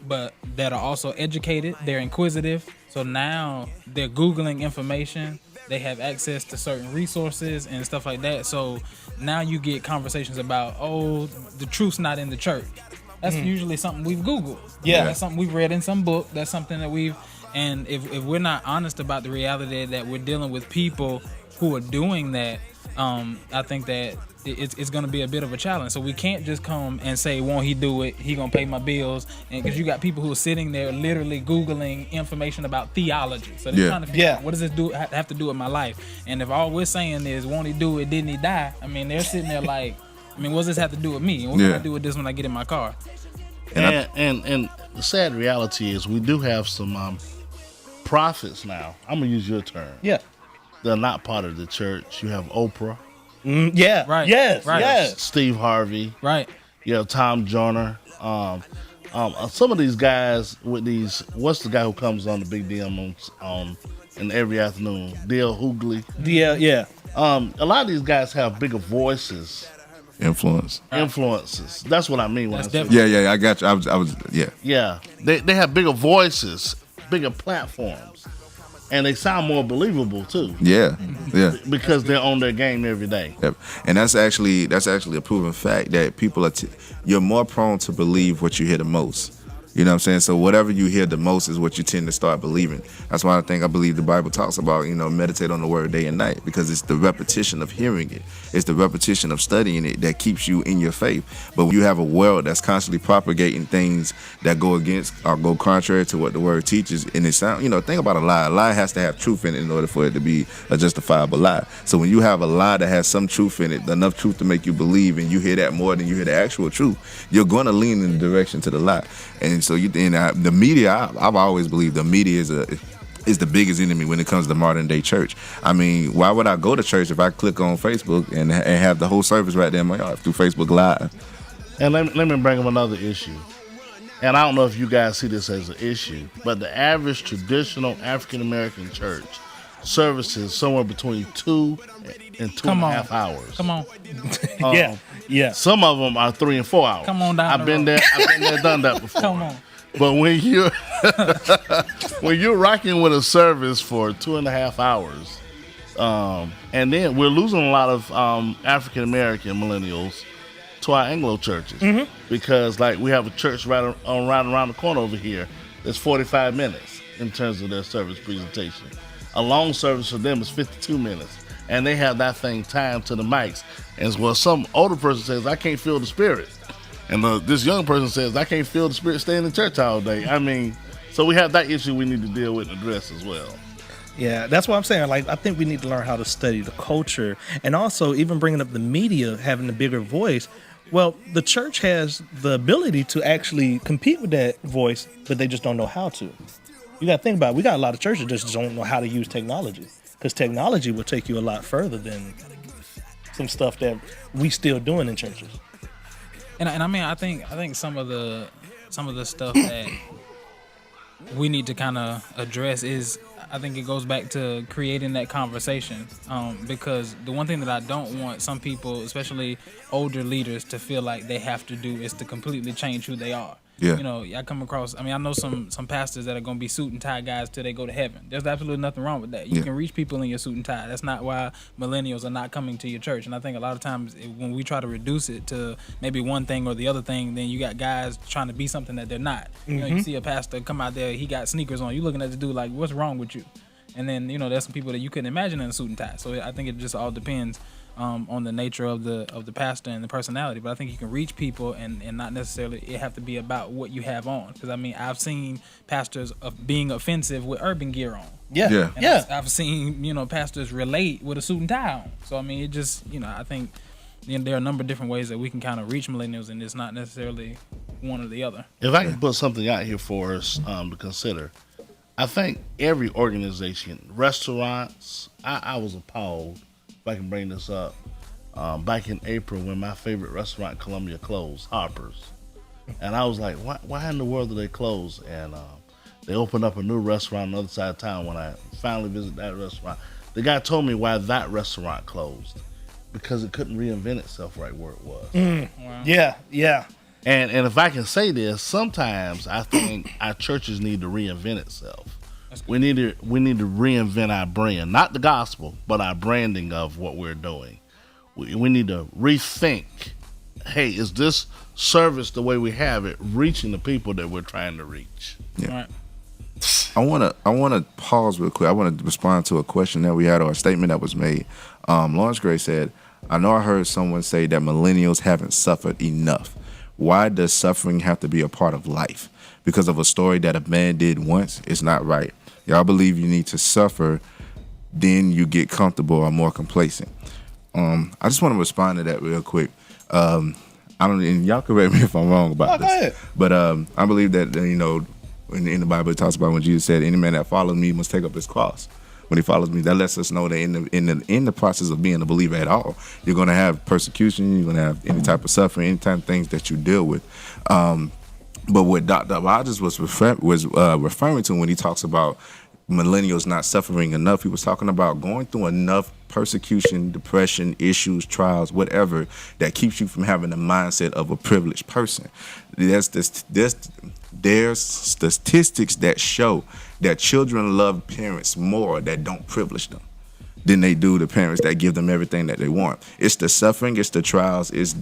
but that are also educated. They're inquisitive. So now they're Googling information. They have access to certain resources and stuff like that. So now you get conversations about, the truth's not in the church. That's usually something we've Googled. Yeah. That's something we've read in some book. That's something that and if we're not honest about the reality that we're dealing with people who are doing that, I think that it's going to be a bit of a challenge. So we can't just come and say, won't he do it? He going to pay my bills. And because you got people who are sitting there literally Googling information about theology. So they're trying to figure out, what does this have to do with my life? And if all we're saying is, won't he do it? Didn't he die? I mean, they're sitting there like, I mean, what does this have to do with me? What can I do with this when I get in my car? And the sad reality is we do have some prophets now. I'm going to use your term. Yeah. They're not part of the church. You have Oprah. Yeah. Right. Yes. Right. Yes. Steve Harvey. Right. You have Tom Joyner. Some of these guys with these, what's the guy who comes on the Big DM on in every afternoon? Dale Hughley. Yeah. A lot of these guys have bigger voices. Influences. That's what I mean when I say. Yeah, I got you. I was. Yeah, they have bigger voices, bigger platforms, and they sound more believable too. Yeah. Because they're on their game every day. Yep. And that's actually a proven fact that people are. You're more prone to believe what you hear the most. You know what I'm saying? So whatever you hear the most is what you tend to start believing. That's why I believe the Bible talks about, meditate on the word day and night, because it's the repetition of hearing it. It's the repetition of studying it that keeps you in your faith. But when you have a world that's constantly propagating things that go against or go contrary to what the word teaches, and it sounds, think about a lie. A lie has to have truth in it in order for it to be a justifiable lie. So when you have a lie that has some truth in it, enough truth to make you believe, and you hear that more than you hear the actual truth, you're going to lean in the direction to the lie. And so the media, I've always believed the media is the biggest enemy when it comes to modern day church. I mean, why would I go to church if I click on Facebook and have the whole service right there in my yard through Facebook Live? And let me bring up another issue. And I don't know if you guys see this as an issue, but the average traditional African American church services somewhere between 2 and 2.5 hours. Come on. Yeah. Some of them are 3 and 4 hours. Come on down. I've been there, done that before. Come on. But when you're rocking with a service for 2.5 hours, and then we're losing a lot of African American millennials to our Anglo churches, because like we have a church right around the corner over here that's 45 minutes in terms of their service presentation. A long service for them is 52 minutes, and they have that thing timed to the mics. And well, some older person says, I can't feel the spirit. And this young person says, I can't feel the spirit staying in church all day. I mean, so we have that issue we need to deal with and address as well. Yeah, that's what I'm saying. Like, I think we need to learn how to study the culture, and also even bringing up the media having a bigger voice. Well, the church has the ability to actually compete with that voice, but they just don't know how to. You got to think about it. We got a lot of churches that just don't know how to use technology, because technology will take you a lot further than some stuff that we still doing in churches. And I mean, I think some of the stuff that we need to kind of address is, I think it goes back to creating that conversation, because the one thing that I don't want some people, especially older leaders, to feel like they have to do is to completely change who they are. Yeah. I come across, I know some pastors that are going to be suit and tie guys till they go to heaven. There's absolutely nothing wrong with that. You can reach people in your suit and tie. That's not why millennials are not coming to your church. And I think a lot of times when we try to reduce it to maybe one thing or the other thing, then you got guys trying to be something that they're not. You see a pastor come out there, he got sneakers on. You looking at the dude like, what's wrong with you? And then, there's some people that you couldn't imagine in a suit and tie. So I think it just all depends on the nature of the pastor and the personality. But I think you can reach people and not necessarily it have to be about what you have on. Because I've seen pastors being offensive with urban gear on. Yeah. I've seen pastors relate with a suit and tie on. So it just I think there are a number of different ways that we can kind of reach millennials, and it's not necessarily one or the other. If I can put something out here for us to consider, I think every organization, restaurants, I was appalled, if I can bring this up, back in April when my favorite restaurant in Columbia closed, Harper's. And I was like, why in the world did they close? And they opened up a new restaurant on the other side of town. When I finally visited that restaurant, the guy told me why that restaurant closed. Because it couldn't reinvent itself right where it was. Wow. Yeah. And if I can say this, sometimes I think our churches need to reinvent itself. We need to reinvent our brand, not the gospel, but our branding of what we're doing. We need to rethink. Hey, is this service the way we have it reaching the people that we're trying to reach? Yeah. Right. I wanna pause real quick. I want to respond to a question that we had or a statement that was made. Lawrence Gray said, I know I heard someone say that millennials haven't suffered enough. Why does suffering have to be a part of life? Because of a story that a man did once? It's not right. Y'all believe you need to suffer, then you get comfortable or more complacent. I just want to respond to that real quick. I don't, and y'all correct me if I'm wrong about this. Go ahead. But I believe that in the Bible it talks about when Jesus said, "Any man that follows me must take up his cross." When he follows me, that lets us know that in the process of being a believer at all, you're going to have persecution, you're going to have any type of suffering, any type of things that you deal with. But what Dr. Rogers was referring to when he talks about millennials not suffering enough, he was talking about going through enough persecution, depression, issues, trials, whatever, that keeps you from having the mindset of a privileged person. There's statistics that show that children love parents more that don't privilege them than they do the parents that give them everything that they want. It's the suffering, it's the trials, it's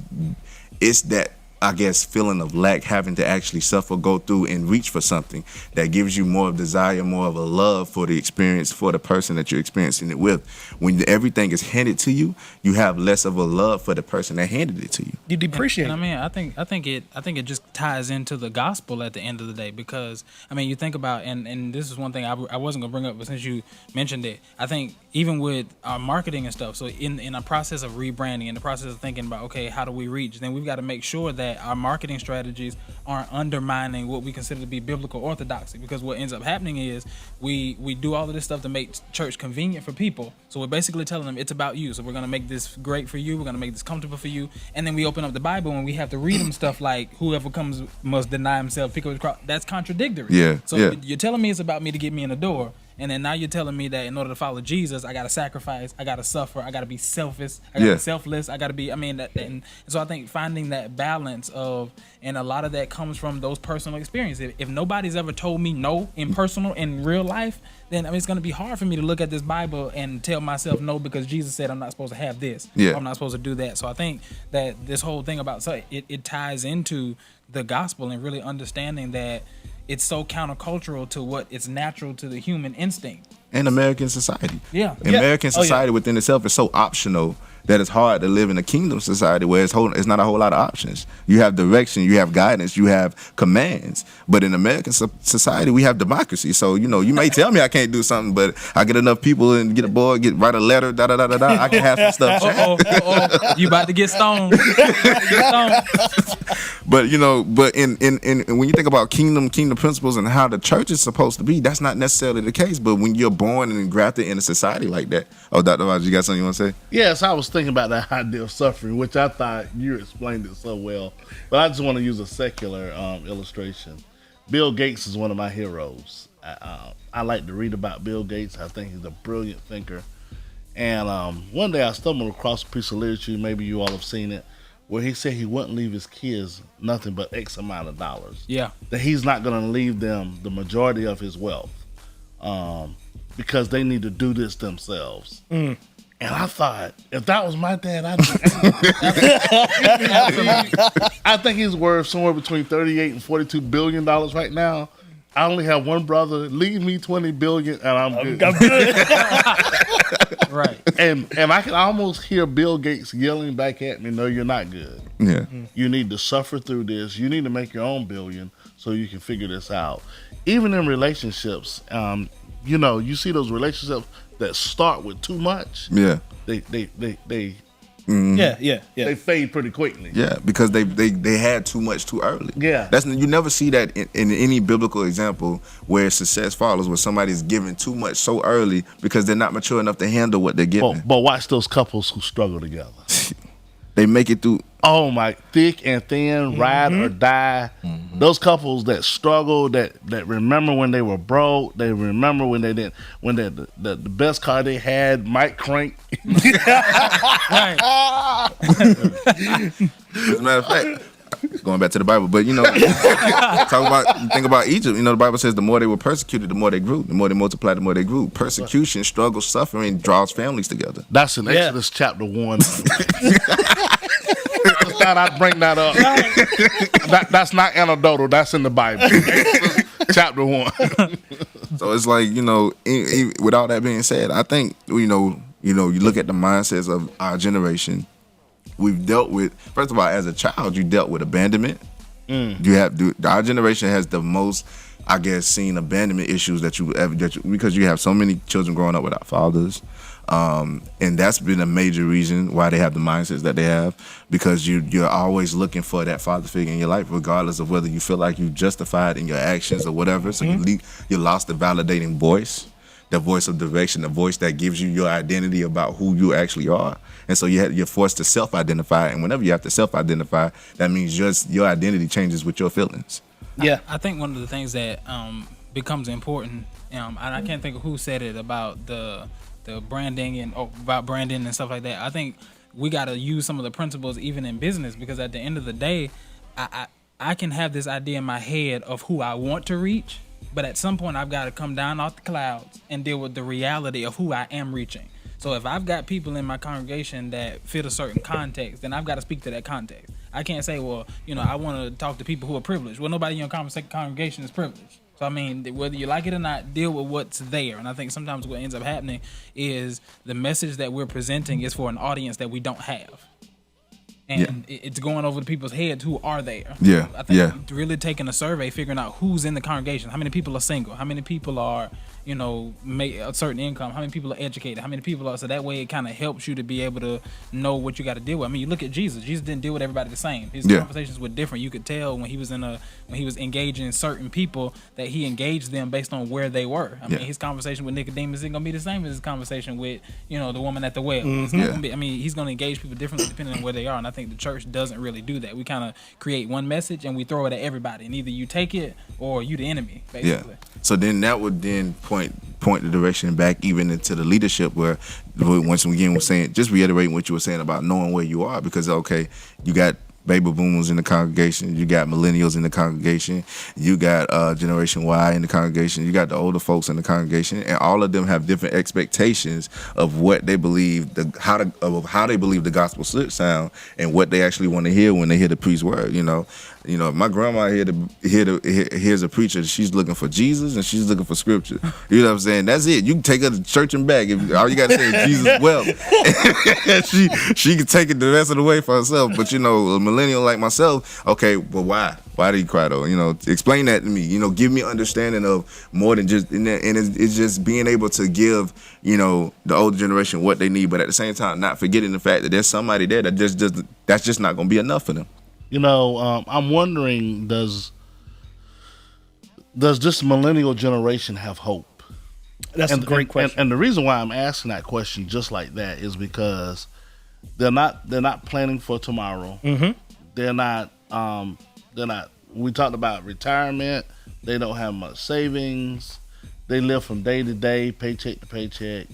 that, I guess, feeling of lack, having to actually suffer, go through, and reach for something that gives you more of desire, more of a love for the experience, for the person that you're experiencing it with. When everything is handed to you, you have less of a love for the person that handed it to you. You depreciate. And I mean, I think it just ties into the gospel at the end of the day, because I mean, you think about, and this is one thing I wasn't gonna bring up, but since you mentioned it, I think even with our marketing and stuff, so in a process of rebranding, in the process of thinking about, okay, how do we reach, then we've got to make sure that our marketing strategies aren't undermining what we consider to be biblical orthodoxy, because what ends up happening is we do all of this stuff to make church convenient for people. So we're basically telling them it's about you. So we're going to make this great for you. We're going to make this comfortable for you. And then we open up the Bible and we have to read them stuff like whoever comes must deny himself, pick up his cross. That's contradictory. Yeah. So you're telling me it's about me to get me in the door. And then now you're telling me that in order to follow Jesus, I got to sacrifice, I got to suffer, I got to be selfish, I got to be selfless, I got to be, and so I think finding that balance of, and a lot of that comes from those personal experiences. If nobody's ever told me no in real life, then I mean, it's going to be hard for me to look at this Bible and tell myself no because Jesus said I'm not supposed to have this. Yeah. I'm not supposed to do that. So I think that this whole thing about, so it ties into the gospel and really understanding that it's so countercultural to what it's natural to the human instinct. And American society. Yeah. American society within itself is so optional that it's hard to live in a kingdom society where it's not a whole lot of options. You have direction, you have guidance, you have commands. But in American society, we have democracy. So, you may tell me I can't do something, but I get enough people and get a board, write a letter, da-da-da-da-da. I can have some stuff changed. You about to get stoned. But, but in when you think about kingdom principles and how the church is supposed to be, that's not necessarily the case. But when you're born and grafted in a society like that. Oh, Dr. Rogers, you got something you want to say? Yes, I was thinking about that idea of suffering, which I thought you explained it so well. But I just want to use a secular illustration. Bill Gates is one of my heroes. I like to read about Bill Gates. I think he's a brilliant thinker. And one day I stumbled across a piece of literature, maybe you all have seen it, where he said he wouldn't leave his kids nothing but X amount of dollars. Yeah. That he's not going to leave them the majority of his wealth because they need to do this themselves. Mm. And I thought, if that was my dad, I think he's worth somewhere between $38 and $42 billion right now. I only have one brother. Leave me $20 billion, and I'm good. Right. And I can almost hear Bill Gates yelling back at me, "No, you're not good. Yeah. You need to suffer through this. You need to make your own billion so you can figure this out." Even in relationships, you see those relationships that start with too much. Yeah. They They fade pretty quickly. Yeah, because they had too much too early. Yeah. You never see that in any biblical example where success follows, where somebody's given too much so early because they're not mature enough to handle what they're given. But watch those couples who struggle together. They make it through. Oh my, thick and thin, ride or die. Mm-hmm. Those couples that struggle, that remember when they were broke, they remember when they didn't, when the best car they had might crank. Right. As a matter of fact, going back to the Bible, but think about Egypt. The Bible says the more they were persecuted, the more they grew. The more they multiplied, the more they grew. Persecution, struggle, suffering draws families together. That's in Exodus chapter 1. Thought I'd bring that up. That's not anecdotal. That's in the Bible. Chapter 1. So it's like, with all that being said, I think, You know, you look at the mindsets of our generation. We've dealt with, first of all, as a child, you dealt with abandonment. Our generation has the most, I guess, seen abandonment issues that you ever, because you have so many children growing up without fathers. And that's been a major reason why they have the mindsets that they have, because you're always looking for that father figure in your life, regardless of whether you feel like you justified in your actions or whatever. So you lost the validating voice, the voice of direction, the voice that gives you your identity about who you actually are. And so you're forced to self-identify, and whenever you have to self-identify, that means your identity changes with your feelings. Yeah, I think one of the things that becomes important, and I can't think of who said it about the branding and about branding and stuff like that. I think we got to use some of the principles even in business, because at the end of the day, I can have this idea in my head of who I want to reach, but at some point I've got to come down off the clouds and deal with the reality of who I am reaching. So if I've got people in my congregation that fit a certain context, then I've got to speak to that context. I can't say, well, I want to talk to people who are privileged. Well, nobody in your congregation is privileged. So, I mean, whether you like it or not, deal with what's there. And I think sometimes what ends up happening is the message that we're presenting is for an audience that we don't have. And it's going over to people's heads who are there. Yeah. I think really taking a survey, figuring out who's in the congregation, how many people are single, how many people are, make a certain income, how many people are educated, how many people are, so that way it kind of helps you to be able to know what you got to deal with. I mean, you look at Jesus. Jesus didn't deal with everybody the same. His conversations were different. You could tell when he was engaging certain people that he engaged them based on where they were. I mean, his conversation with Nicodemus isn't gonna be the same as his conversation with, the woman at the well. It's not gonna be, I mean, he's gonna engage people differently depending on where they are. And I think the church doesn't really do that. We kind of create one message and we throw it at everybody, and either you take it or you the enemy, basically. Yeah. So then that would then point the direction back even into the leadership, where once again we're saying, just reiterating what you were saying about knowing where you are, because okay, you got baby boomers in the congregation, you got millennials in the congregation, you got Generation Y in the congregation, you got the older folks in the congregation, and all of them have different expectations of what they believe, how they believe the gospel should sound, and what they actually want to hear when they hear the preached word. If my grandma hears a preacher, she's looking for Jesus and she's looking for scripture. You know what I'm saying? That's it. You can take her to church and back. If all you got to say is Jesus well, she can take it the rest of the way for herself. But a millennial like myself, okay, but why? Why do you cry though? Explain that to me. Give me understanding of more than just, and it's just being able to give, the older generation what they need, but at the same time, not forgetting the fact that there's somebody there that that's just not going to be enough for them. I'm wondering, does this millennial generation have hope? That's a great question. And the reason why I'm asking that question just like that is because they're not planning for tomorrow. Mm-hmm. They're not. We talked about retirement. They don't have much savings. They live from day to day, paycheck to paycheck.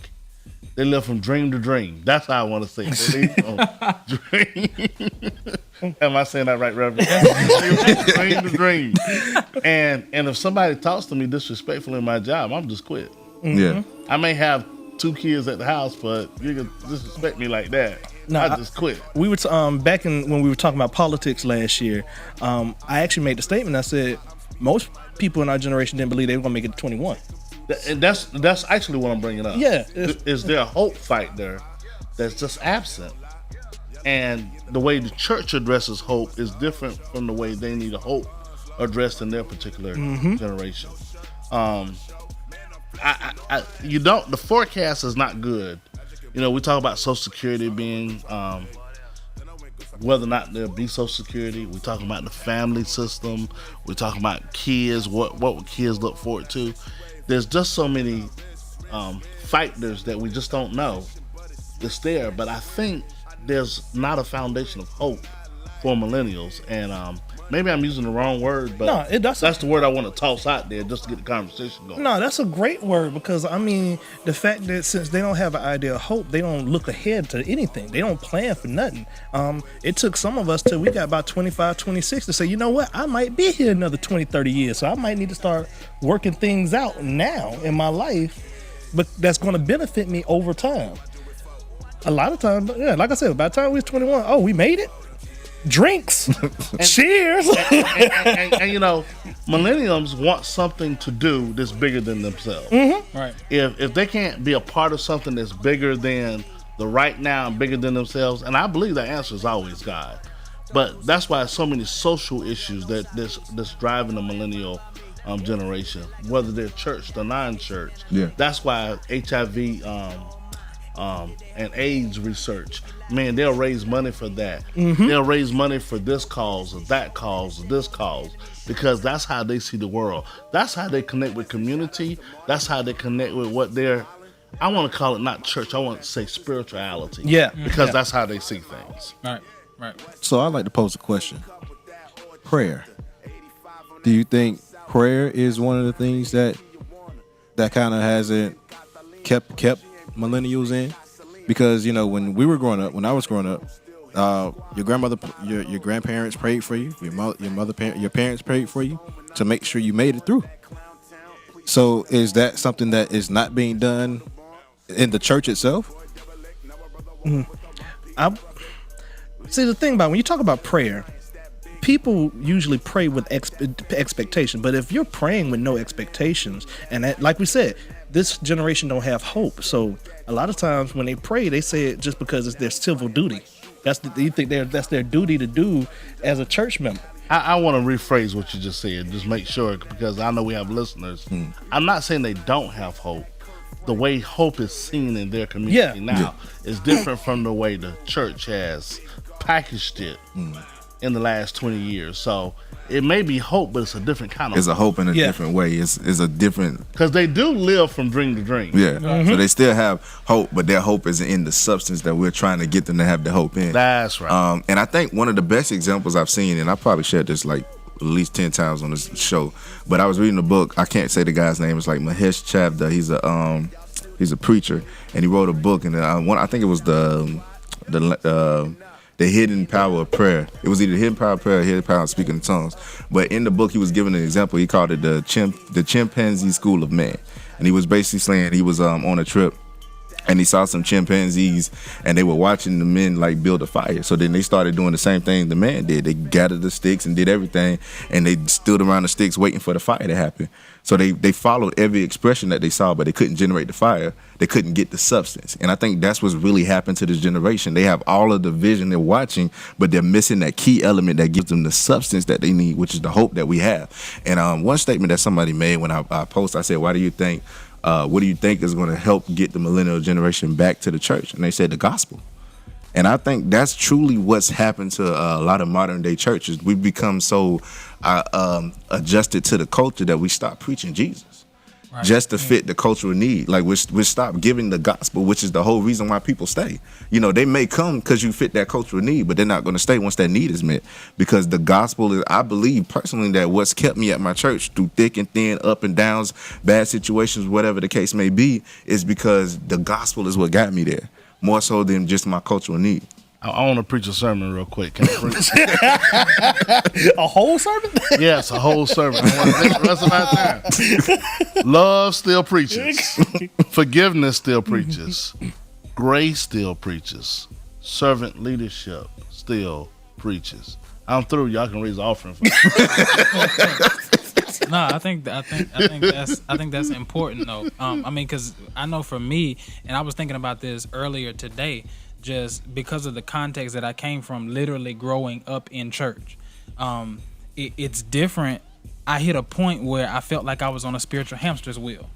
They live from dream to dream. That's how I want to say it. They live from dream. Am I saying that right, Reverend? Dream to dream. And if somebody talks to me disrespectfully in my job, I'm just quit. Mm-hmm. Yeah. I may have 2 kids at the house, but you can disrespect me like that. I just quit. We were back when we were talking about politics last year. I actually made the statement. I said most people in our generation didn't believe they were going to make it to 21. And that's actually what I'm bringing up. Yeah, is there a hope factor that's just absent? And the way the church addresses hope is different from the way they need a hope addressed in their particular generation. The forecast is not good. We talk about Social Security being whether or not there'll be Social Security. We're talking about the family system. We're talking about kids. What would kids look forward to? There's just so many factors that we just don't know that's there. But I think there's not a foundation of hope for millennials. And maybe I'm using the wrong word, but that's the word I want to toss out there just to get the conversation going. No, that's a great word, because the fact that since they don't have an idea of hope, they don't look ahead to anything. They don't plan for nothing. It took some of us till we got about 25, 26 to say, you know what, I might be here another 20, 30 years, so I might need to start working things out now in my life, but that's going to benefit me over time. A lot of times, like I said, by the time we was 21, we made it. Drinks. Cheers. And, you know, millennials want something to do that's bigger than themselves. Right. If they can't be a part of something that's bigger than the right now and bigger than themselves, and I believe the answer is always God. But that's why so many social issues that's driving the millennial generation, whether they're church or non-church. Yeah. That's why HIV and AIDS research, man, they'll raise money for that. They'll raise money for this cause or that cause or this cause, because that's how they see the world. That's how they connect with community. That's how they connect with what they're, I want to call it not church, I want to say spirituality. Yeah. Because that's how they see things. Right. Right. So I'd like to pose a question. Prayer. Do you think prayer is one of the things that kind of hasn't kept millennials in? Because, you know, when I was growing up, your grandmother, your grandparents prayed for you, your parents prayed for you to make sure you made it through. So is that something that is not being done in the church itself? See, the thing about when you talk about prayer, people usually pray with expectation. But if you're praying with no expectations, and that, like we said, this generation don't have hope. So a lot of times when they pray, they say it just because it's their civil duty. That's their duty to do as a church member. I want to rephrase what you just said. Just make sure, because I know we have listeners. I'm not saying they don't have hope. The way hope is seen in their community now is different from the way the church has packaged it in the last 20 years. So it may be hope, but it's a different kind of It's a hope in a different way. It's a different, because they do live from dream to dream. yeah. So they still have hope, but their hope isn't in the substance that we're trying to get them to have the hope in. That's right. And I think one of the best examples I've seen, and I probably shared this like at least 10 times on this show, but I was reading a book. I can't say the guy's name. It's like Mahesh Chavda. He's a preacher, and he wrote a book, and I think it was the hidden power of prayer. It was either the hidden power of prayer or hidden power of speaking in tongues. But in the book, he was giving an example. He called it the chimpanzee school of man. And he was basically saying he was on a trip, and he saw some chimpanzees, and they were watching the men like build a fire. So then they started doing the same thing the man did. They gathered the sticks and did everything, and they stood around the sticks waiting for the fire to happen. So they followed every expression that they saw, but they couldn't generate the fire. They couldn't get the substance. And I think that's what's really happened to this generation. They have all of the vision they're watching, but they're missing that key element that gives them the substance that they need, which is the hope that we have. And one statement that somebody made when I posted, I said, what do you think is going to help get the millennial generation back to the church? And they said the gospel. And I think that's truly what's happened to a lot of modern day churches. We've become so adjusted to the culture that we stop preaching Jesus just to fit the cultural need. Like we stop giving the gospel, which is the whole reason why people stay. You know, they may come because you fit that cultural need, but they're not going to stay once that need is met, because the gospel is, I believe personally, that what's kept me at my church through thick and thin, up and downs, bad situations, whatever the case may be, is because the gospel is what got me there, more so than just my cultural need. I want to preach a sermon real quick. Can I preach? A whole sermon? Yes, a whole sermon. I want to take the rest of my time. Love still preaches. Forgiveness still preaches. Grace still preaches. Servant leadership still preaches. I'm through. Y'all can raise the offering for me. No, I think that's important though. I mean, because I know for me, and I was thinking about this earlier today, just because of the context that I came from, literally growing up in church. It's different. I hit a point where I felt like I was on a spiritual hamster's wheel,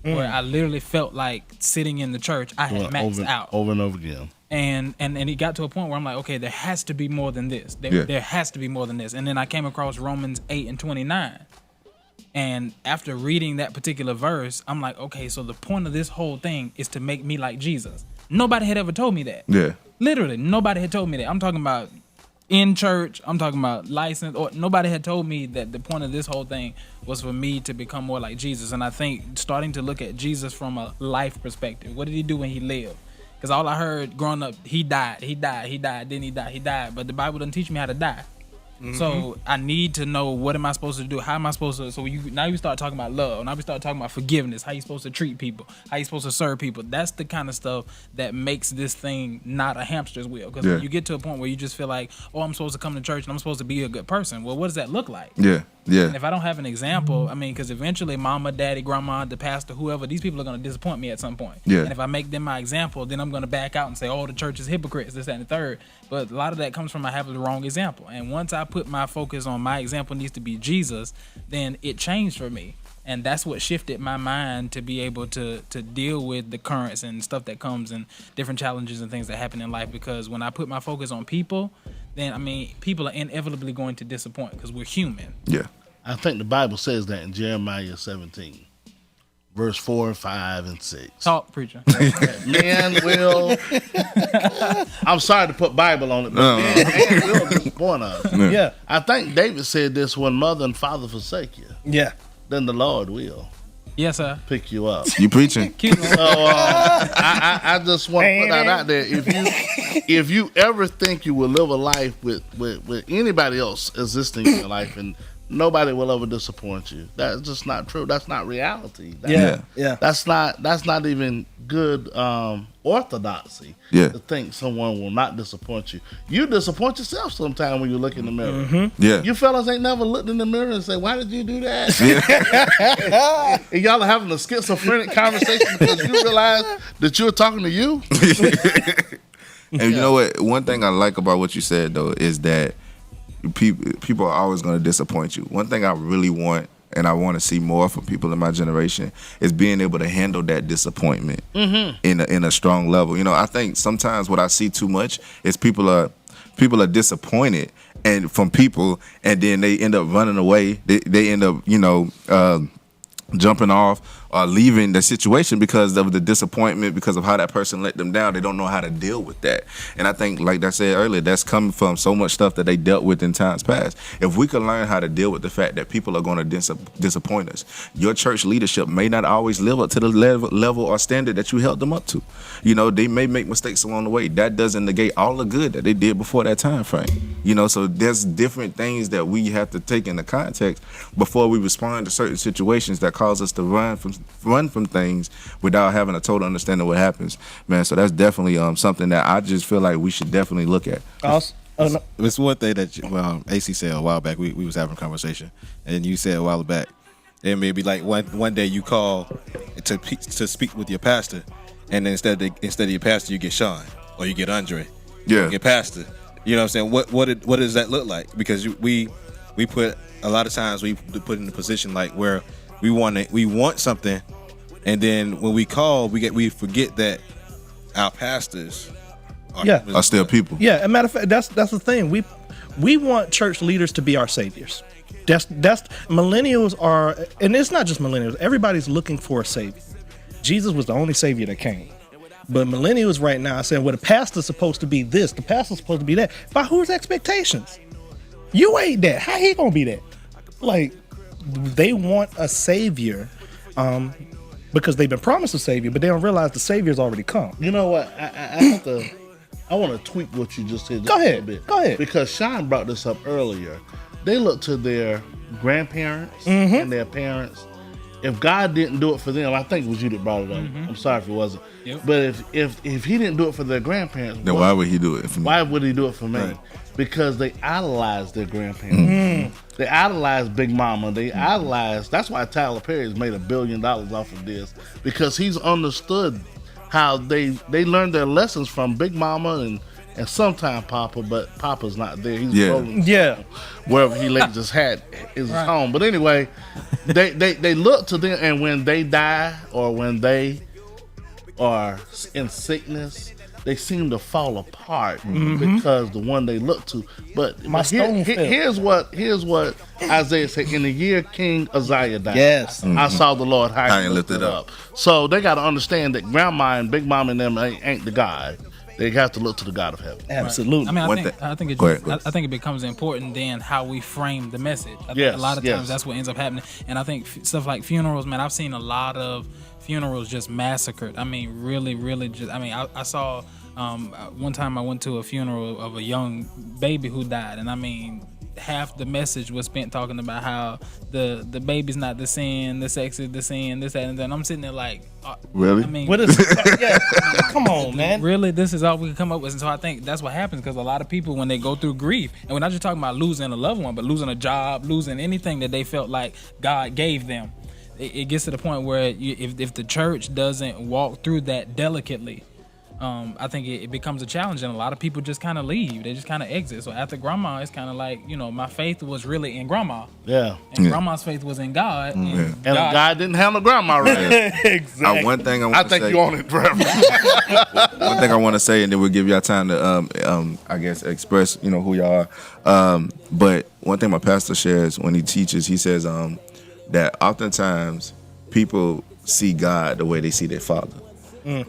where I literally felt like sitting in the church, I had maxed out over and over again. And it got to a point where I'm like, okay, there has to be more than this. There has to be more than this. And then I came across Romans 8:29. And after reading that particular verse, I'm like, okay, so the point of this whole thing is to make me like Jesus. Nobody had ever told me that. Yeah. Literally, nobody had told me that. I'm talking about in church. I'm talking about license. Or nobody had told me that the point of this whole thing was for me to become more like Jesus. And I think starting to look at Jesus from a life perspective. What did he do when he lived? Because all I heard growing up, he died, then he died. But the Bible doesn't teach me how to die. So I need to know, what am I supposed to do? How am I supposed to? So now you start talking about love. Now we start talking about forgiveness. How you supposed to treat people? How you supposed to serve people? That's the kind of stuff that makes this thing not a hamster's wheel. Because when you get to a point where you just feel like, oh, I'm supposed to come to church and I'm supposed to be a good person. Well, what does that look like? Yeah. And if I don't have an example, I mean, because eventually mama, daddy, grandma, the pastor, whoever, these people are going to disappoint me at some point. Yeah. And if I make them my example, then I'm going to back out and say, oh, the church is hypocrites, this, that, and the third. But a lot of that comes from I have the wrong example. And once I put my focus on my example needs to be Jesus, then it changed for me. And that's what shifted my mind to be able to deal with the currents and stuff that comes and different challenges and things that happen in life. Because when I put my focus on people, then, I mean, people are inevitably going to disappoint because we're human. Yeah. I think the Bible says that in Jeremiah 17, verse 4, 5, and 6. Talk, preacher. Man will. I'm sorry to put Bible on it, but man will disappoint us. Yeah. I think David said this: when mother and father forsake you, Yeah. then the Lord will Yes, sir. pick you up. You preaching? Cute. So I just want to put that out there. If you ever think you will live a life with anybody else existing in your life, and nobody will ever disappoint you, that's just not true. That's not reality. Yeah. That's not even good orthodoxy. Yeah. To think someone will not disappoint you. You disappoint yourself sometimes when you look in the mirror. Yeah. You fellas ain't never looked in the mirror and say, "Why did you do that?" And y'all are having a schizophrenic conversation because you realize that you're talking to you. And you know what? One thing I like about what you said though is that people are always going to disappoint you. One thing I really want, and I want to see more from people in my generation, is being able to handle that disappointment in a strong level. You know, I think sometimes what I see too much is people are disappointed and from people, and then they end up running away. They end up, jumping off or leaving the situation because of the disappointment, because of how that person let them down. They don't know how to deal with that. And I think, like I said earlier, that's coming from so much stuff that they dealt with in times past. If we could learn how to deal with the fact that people are going to disappoint us, your church leadership may not always live up to the level or standard that you held them up to. You know, they may make mistakes along the way. That doesn't negate all the good that they did before that time frame. You know, so there's different things that we have to take into context before we respond to certain situations that cause us to run from things without having a total understanding of what happens, man. So that's definitely something that I just feel like we should definitely look at. It's one thing that AC said a while back. We was having a conversation, and you said a while back, it may be like one day you call to speak with your pastor, and then instead of your pastor you get Sean or you get Andre, Yeah. you get pastor. You know what I'm saying? What does that look like? Because we put a lot of times we put in a position like where we want something, and then when we call, we forget that our pastors Are still people. Yeah, as a matter of fact, that's the thing. We want church leaders to be our saviors. That's millennials are, and it's not just millennials. Everybody's looking for a savior. Jesus was the only savior that came. But millennials right now are saying, well, the pastor's supposed to be this, the pastor's supposed to be that. By whose expectations? You ain't that. How he gonna be that? Like, they want a savior because they've been promised a savior, but they don't realize the savior's already come. You know what? I want to tweak what you just said. Go ahead. A bit. Go ahead. Because Sean brought this up earlier. They look to their grandparents and their parents. If God didn't do it for them, I think it was you that brought it up. I'm sorry if it wasn't. Yep. But if he didn't do it for their grandparents, Then why would he do it for me? why would he do it for me? Right. Because they idolize their grandparents. They idolize Big Mama. They idolize. That's why Tyler Perry's made $1 billion off of this, because he's understood how they learned their lessons from Big Mama and sometimes Papa, but Papa's not there. He's rolling wherever he lays his hat is his home. But anyway, they look to them, and when they die or when they are in sickness, they seem to fall apart because the one they look to. But here's what Isaiah said: in the year King Uzziah died, I saw the Lord high and lifted up. So they got to understand that Grandma and Big Mama and them ain't the God. They have to look to the God of heaven. Absolutely. I mean, I think it becomes important then how we frame the message. I think a lot of times that's what ends up happening. And I think stuff like funerals, man, I've seen a lot of funerals just massacred. I mean, really just, I mean, I saw one time I went to a funeral of a young baby who died, and I mean, half the message was spent talking about how the baby's not the sin, the sex is the sin, this, that, and then I'm sitting there like, Really? I mean, What is? Yeah, come on, man. really, this is all we can come up with. And so I think that's what happens, because a lot of people, when they go through grief, and we're not just talking about losing a loved one, but losing a job, losing anything that they felt like God gave them, it gets to the point where if the church doesn't walk through that delicately, I think it becomes a challenge, and a lot of people just kind of leave. They just kind of exit. So after grandma, it's kind of like, my faith was really in grandma. Yeah. And grandma's faith was in God. And And God didn't handle grandma right. Exactly. One thing I I want to think say. you on it, Trevor. One thing I want to say, and then we'll give y'all time to, I guess, express, who y'all are. But one thing my pastor shares when he teaches, he says that oftentimes people see God the way they see their father.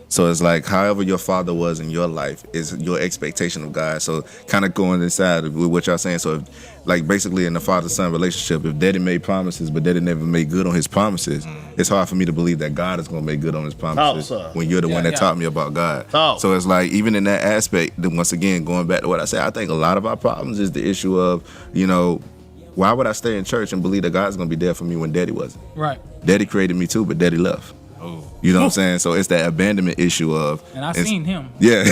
So it's like, however your father was in your life is your expectation of God. So kind of going inside with what y'all saying. So like basically in the father-son relationship, if daddy made promises but daddy never made good on his promises, it's hard for me to believe that God is going to make good on his promises when you're the one that taught me about God. So it's like, even in that aspect, then once again, going back to what I said, I think a lot of our problems is the issue of, why would I stay in church and believe that God's going to be there for me when daddy wasn't? Right. Daddy created me too, but daddy left. You know what I'm saying? So it's that abandonment issue of. And I seen him. Yeah.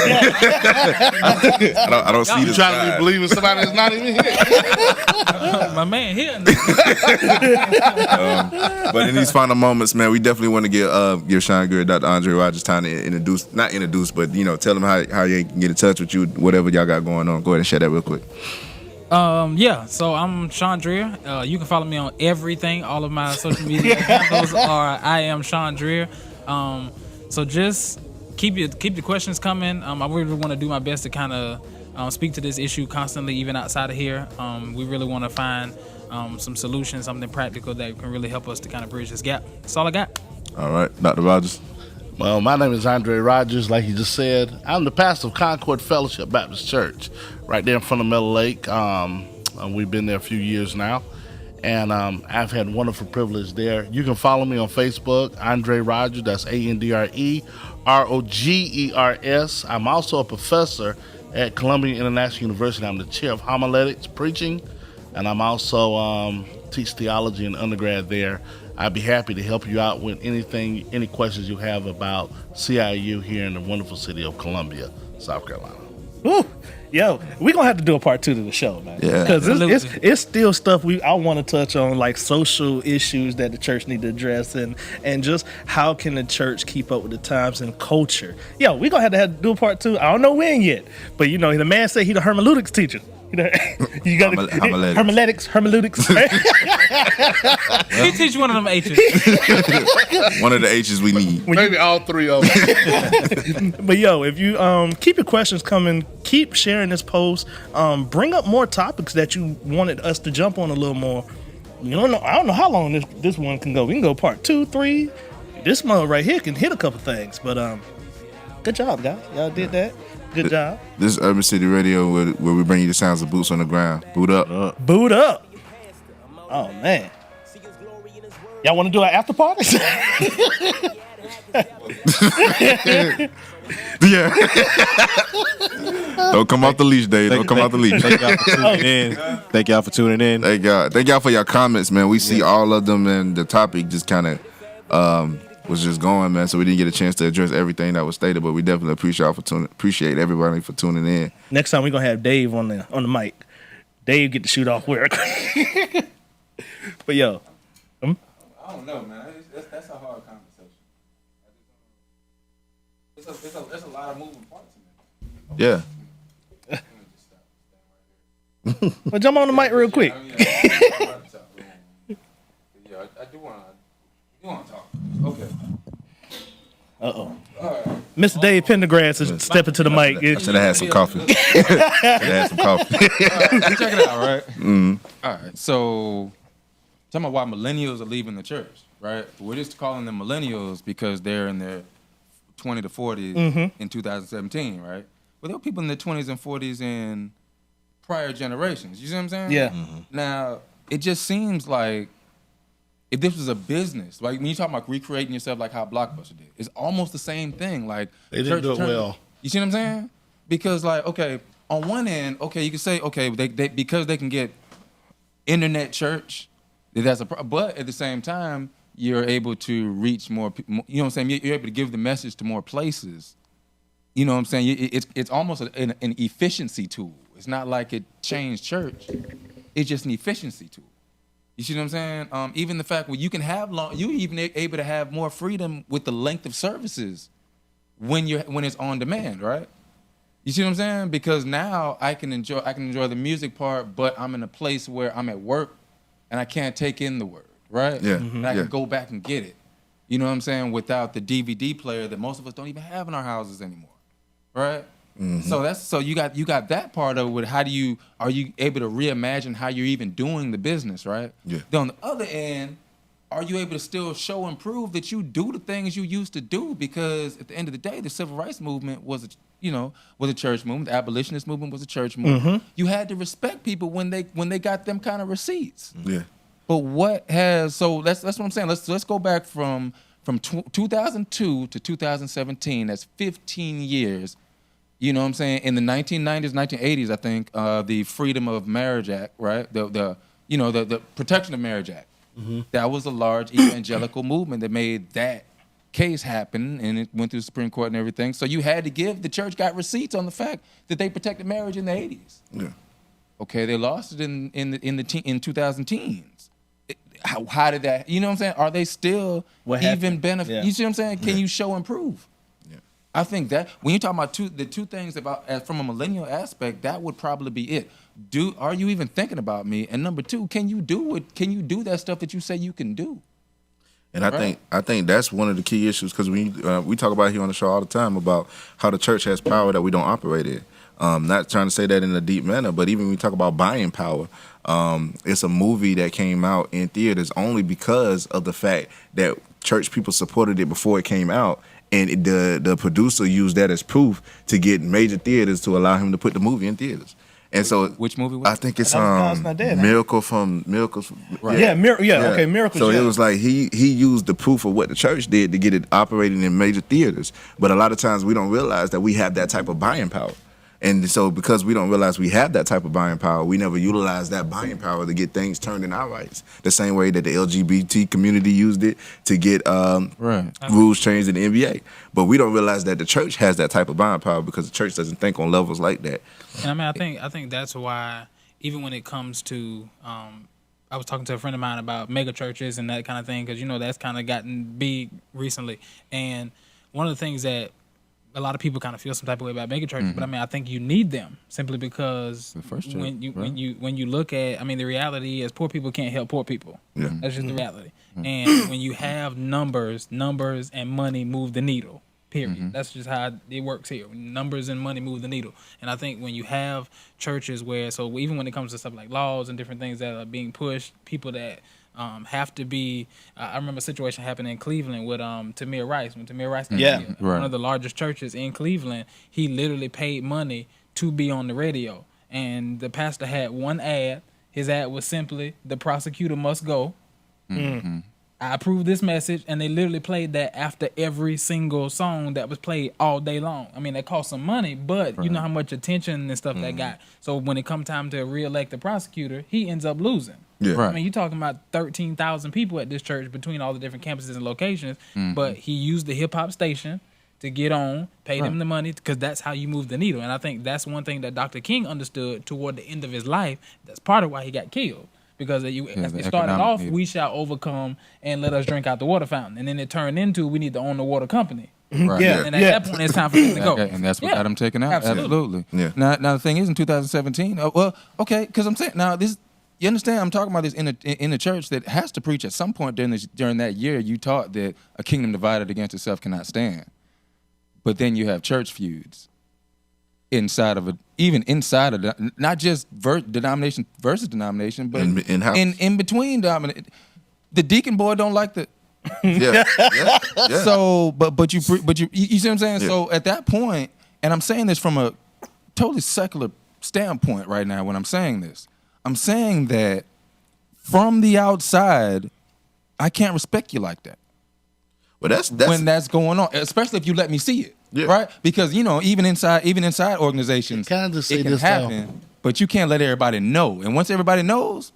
I don't see You this trying to guy. be believing somebody that's not even here. My man here. But in these final moments, man, we definitely want to give Sean Greer, Dr. Andre Rogers time to not introduce, but tell them how you can get in touch with you, whatever y'all got going on. Go ahead and share that real quick. So I'm Sean Dreher. You can follow me on everything. All of my social media handles are I am Sean Dreher. So just keep the questions coming. I really want to do my best to kind of speak to this issue constantly, even outside of here. We really want to find some solutions, something practical that can really help us to kind of bridge this gap. That's all I got. All right, Dr. Rogers. Well, my name is Andre Rogers, like you just said. I'm the pastor of Concord Fellowship Baptist Church, right there in front of Meadow Lake. We've been there a few years now, and I've had wonderful privilege there. You can follow me on Facebook, Andre Rogers, that's AndreRogers. I'm also a professor at Columbia International University. I'm the chair of homiletics preaching, and I'm also teach theology in undergrad there. I'd be happy to help you out with any questions you have about CIU here in the wonderful city of Columbia, South Carolina. Woo. Yo, we're going to have to do a part 2 to the show, man. Yeah. Because it's still stuff I want to touch on, like social issues that the church need to address, and just how can the church keep up with the times and culture. Yo, we're going to have to do a part 2. I don't know when yet, but the man said he the hermeneutics teacher. You got hermeneutics. He teach one of them H's. One of the H's we need. Maybe all three of them. But yo, if you keep your questions coming, keep sharing this post. Bring up more topics that you wanted us to jump on a little more. I don't know how long this one can go. We can go part 2, 3. This month right here can hit a couple things. But good job, guys. Y'all did that. Good job. This is Urban City Radio, where we bring you the sounds of boots on the ground. Boot up. Boot up. Oh man. Y'all want to do an after party? Yeah. Don't come off the leash, Dave. Don't come off the leash. Thank y'all for tuning in. Thank y'all for tuning in. Thank y'all for your comments, man. We see all of them, and the topic just kind of was just going, man. So we didn't get a chance to address everything that was stated, but we definitely appreciate everybody for tuning in. Next time we're gonna have Dave on the mic. Dave get to shoot off work. But yo, I don't know, man. That's a hard conversation. It's a lot of moving parts in Yeah. well, jump on the mic real quick. Yeah, I do want to talk. Okay. Uh-oh. Mr. Dave Pendergrass is stepping to the mic. I should have had some coffee. Check it out, right? Mm-hmm. All right. So, talking about why millennials are leaving the church, right? We're just calling them millennials because they're in their 20 to 40s in 2017, right? But there were people in their 20s and 40s in prior generations. You see what I'm saying? Yeah. Now, it just seems like if this was a business, like when you talk about recreating yourself like how Blockbuster did, it's almost the same thing. Like They didn't do it well. You see what I'm saying? Because like, okay, on one end, okay, you can say, okay, they because they can get internet church, that's but at the same time, you're able to reach more people. You know what I'm saying? You're able to give the message to more places. You know what I'm saying? It's almost an efficiency tool. It's not like it changed church. It's just an efficiency tool. You see what I'm saying? Even the fact where you can have you even able to have more freedom with the length of services when it's on demand, right? You see what I'm saying? Because now I can enjoy the music part, but I'm in a place where I'm at work and I can't take in the word, right? Yeah. And I can go back and get it. You know what I'm saying? Without the DVD player that most of us don't even have in our houses anymore, right? So you got that part of it. Are you able to reimagine how you're even doing the business, right? Yeah. Then on the other end, are you able to still show and prove that you do the things you used to do? Because at the end of the day, the civil rights movement was a church movement. The abolitionist movement was a church movement. You had to respect people when they got them kind of receipts. Yeah. But that's what I'm saying. Let's go back from 2002 to 2017. That's 15 years. You know what I'm saying? In the 1990s, 1980s, I think the Freedom of Marriage Act, right? The Protection of Marriage Act. That was a large evangelical movement that made that case happen, and it went through the Supreme Court and everything. So you had to the church got receipts on the fact that they protected marriage in the 80s. Yeah. Okay, they lost it in 2010s. How did that? You know what I'm saying? Are they still even benefit? Yeah. You see what I'm saying? Can you show and prove? Yeah. I think that when you're talking about the two things from a millennial aspect, that would probably be it. Are you even thinking about me? And number two, can you do it? Can you do that stuff that you say you can do? And I think that's one of the key issues, because we talk about here on the show all the time about how the church has power that we don't operate in. Not trying to say that in a deep manner, but even when we talk about buying power, it's a movie that came out in theaters only because of the fact that church people supported it before it came out, and the producer used that as proof to get major theaters to allow him to put the movie in theaters. And so, which movie was it? I think it's God's Not Dead, Miracles. Right. Yeah, okay, Miracles. So it was like he used the proof of what the church did to get it operating in major theaters. But a lot of times we don't realize that we have that type of buying power. And so because we don't realize we have that type of buying power, we never utilize that buying power to get things turned in our rights. The same way that the LGBT community used it to get rules changed in the NBA. But we don't realize that the church has that type of buying power because the church doesn't think on levels like that. And I think that's why, even when it comes to, I was talking to a friend of mine about mega churches and that kind of thing, because that's kind of gotten big recently. And one of the things that a lot of people kind of feel some type of way about mega churches, but I think you need them simply because when you look at, the reality is poor people can't help poor people. Yeah. That's just the reality. And when you have numbers and money move the needle. Period. That's just how it works here. Numbers and money move the needle. And I think when you have churches so even when it comes to stuff like laws and different things that are being pushed, people that have to be. I remember a situation happened in Cleveland with Tamir Rice. When Tamir Rice got here, one of the largest churches in Cleveland, he literally paid money to be on the radio. And the pastor had one ad. His ad was simply, "The prosecutor must go." I approve this message, and they literally played that after every single song that was played all day long. That cost some money, but you know how much attention and stuff that got. So when it come time to reelect the prosecutor, he ends up losing. Yeah. Right. You're talking about 13,000 people at this church between all the different campuses and locations, but he used the hip-hop station to get on, paid him the money, because that's how you move the needle. And I think that's one thing that Dr. King understood toward the end of his life. That's part of why he got killed. Because it started off, we shall overcome and let us drink out the water fountain. And then it turned into, we need to own the water company. Right. Yeah. And at that point, it's time for him to go. And that's what got him taken out. Absolutely. Yeah. Now the thing is, in 2017, because I'm saying, now this, you understand, I'm talking about this in a church that has to preach at some point during that year. You taught that a kingdom divided against itself cannot stand. But then you have church feuds inside of not just denomination versus denomination, but in between denomination. The deacon boy don't like the. Yeah. So, but you see what I'm saying? Yeah. So at that point, and I'm saying this from a totally secular standpoint right now. When I'm saying this, I'm saying that from the outside, I can't respect you like that. Well, that's when that's going on, especially if you let me see it. Yeah. Right? Because even inside organizations, can I just say it can this happen, but you can't let everybody know. And once everybody knows,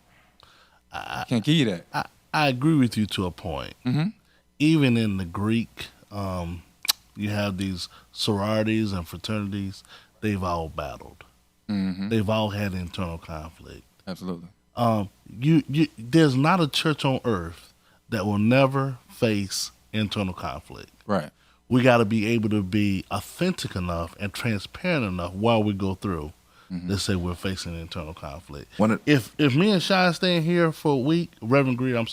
Can't give you that. I agree with you to a point. Mm-hmm. Even in the Greek, you have these sororities and fraternities. They've all battled. Mm-hmm. They've all had internal conflict. Absolutely. There's not a church on earth that will never face internal conflict. Right. We got to be able to be authentic enough and transparent enough while we go through. Let's say we're facing internal conflict. If me and Sean staying here for a week, Reverend Greer,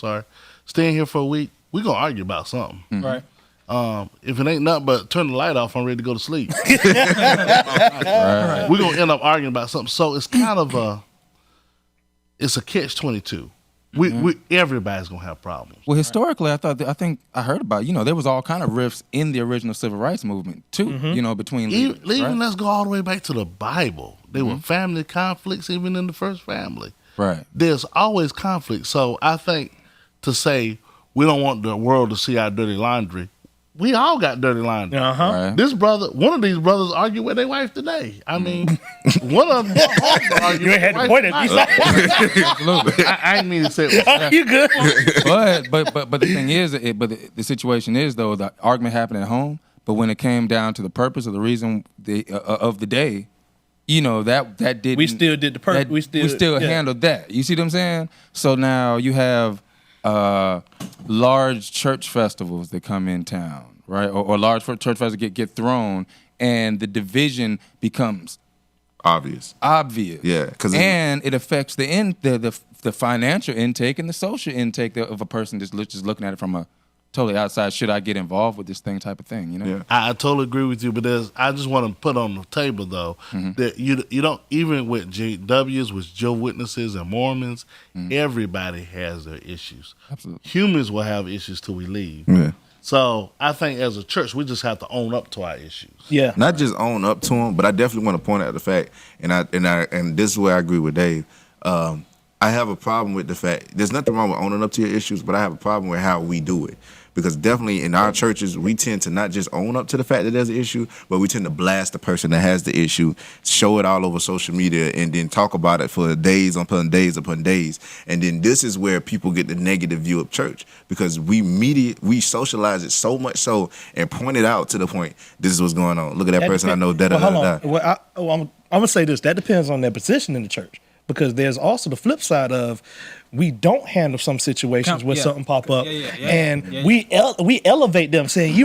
staying here for a week, we're going to argue about something. Right. If it ain't nothing but turn the light off, I'm ready to go to sleep. Right. We're going to end up arguing about something. So it's kind of it's a catch-22. Everybody's going to have problems. Well, historically, I think I heard about, there was all kind of rifts in the original civil rights movement too, between leaders, Even let's go all the way back to the Bible. There were family conflicts even in the first family. Right. There's always conflict. So I think to say we don't want the world to see our dirty laundry, we all got dirty laundry. Right. One of these brothers argued with their wife today. I mean, one of them argued You ain't had to point at me. Absolutely. I didn't mean to say it. You good? But the thing is, the situation is though, the argument happened at home. But when it came down to the purpose or the reason of the day, that didn't. We still did the purpose. We still handled that. You see what I'm saying? So now you have large church festivals that come in town, right? Or large church festivals get thrown, and the division becomes obvious. Yeah, and it affects the financial intake and the social intake of a person just looking at it from a totally outside. Should I get involved with this thing type of thing? Yeah. I totally agree with you, but I just want to put on the table though that you don't, even with JWs, with Jehovah's Witnesses and Mormons, everybody has their issues. Absolutely. Humans will have issues till we leave. Yeah. So I think as a church, we just have to own up to our issues. Yeah. Not just own up to them, but I definitely want to point out the fact, and this is where I agree with Dave. I have a problem with the fact there's nothing wrong with owning up to your issues, but I have a problem with how we do it. Because definitely in our churches, we tend to not just own up to the fact that there's an issue, but we tend to blast the person that has the issue, show it all over social media, and then talk about it for days upon days upon days. And then this is where people get the negative view of church, because we socialize it so much so and point it out to the point, this is what's going on. Look at that person I know, da-da-da-da. Well, I'm going to say this. That depends on their position in the church. Because there's also the flip side of we don't handle some situations where something pop up, and we elevate them, saying,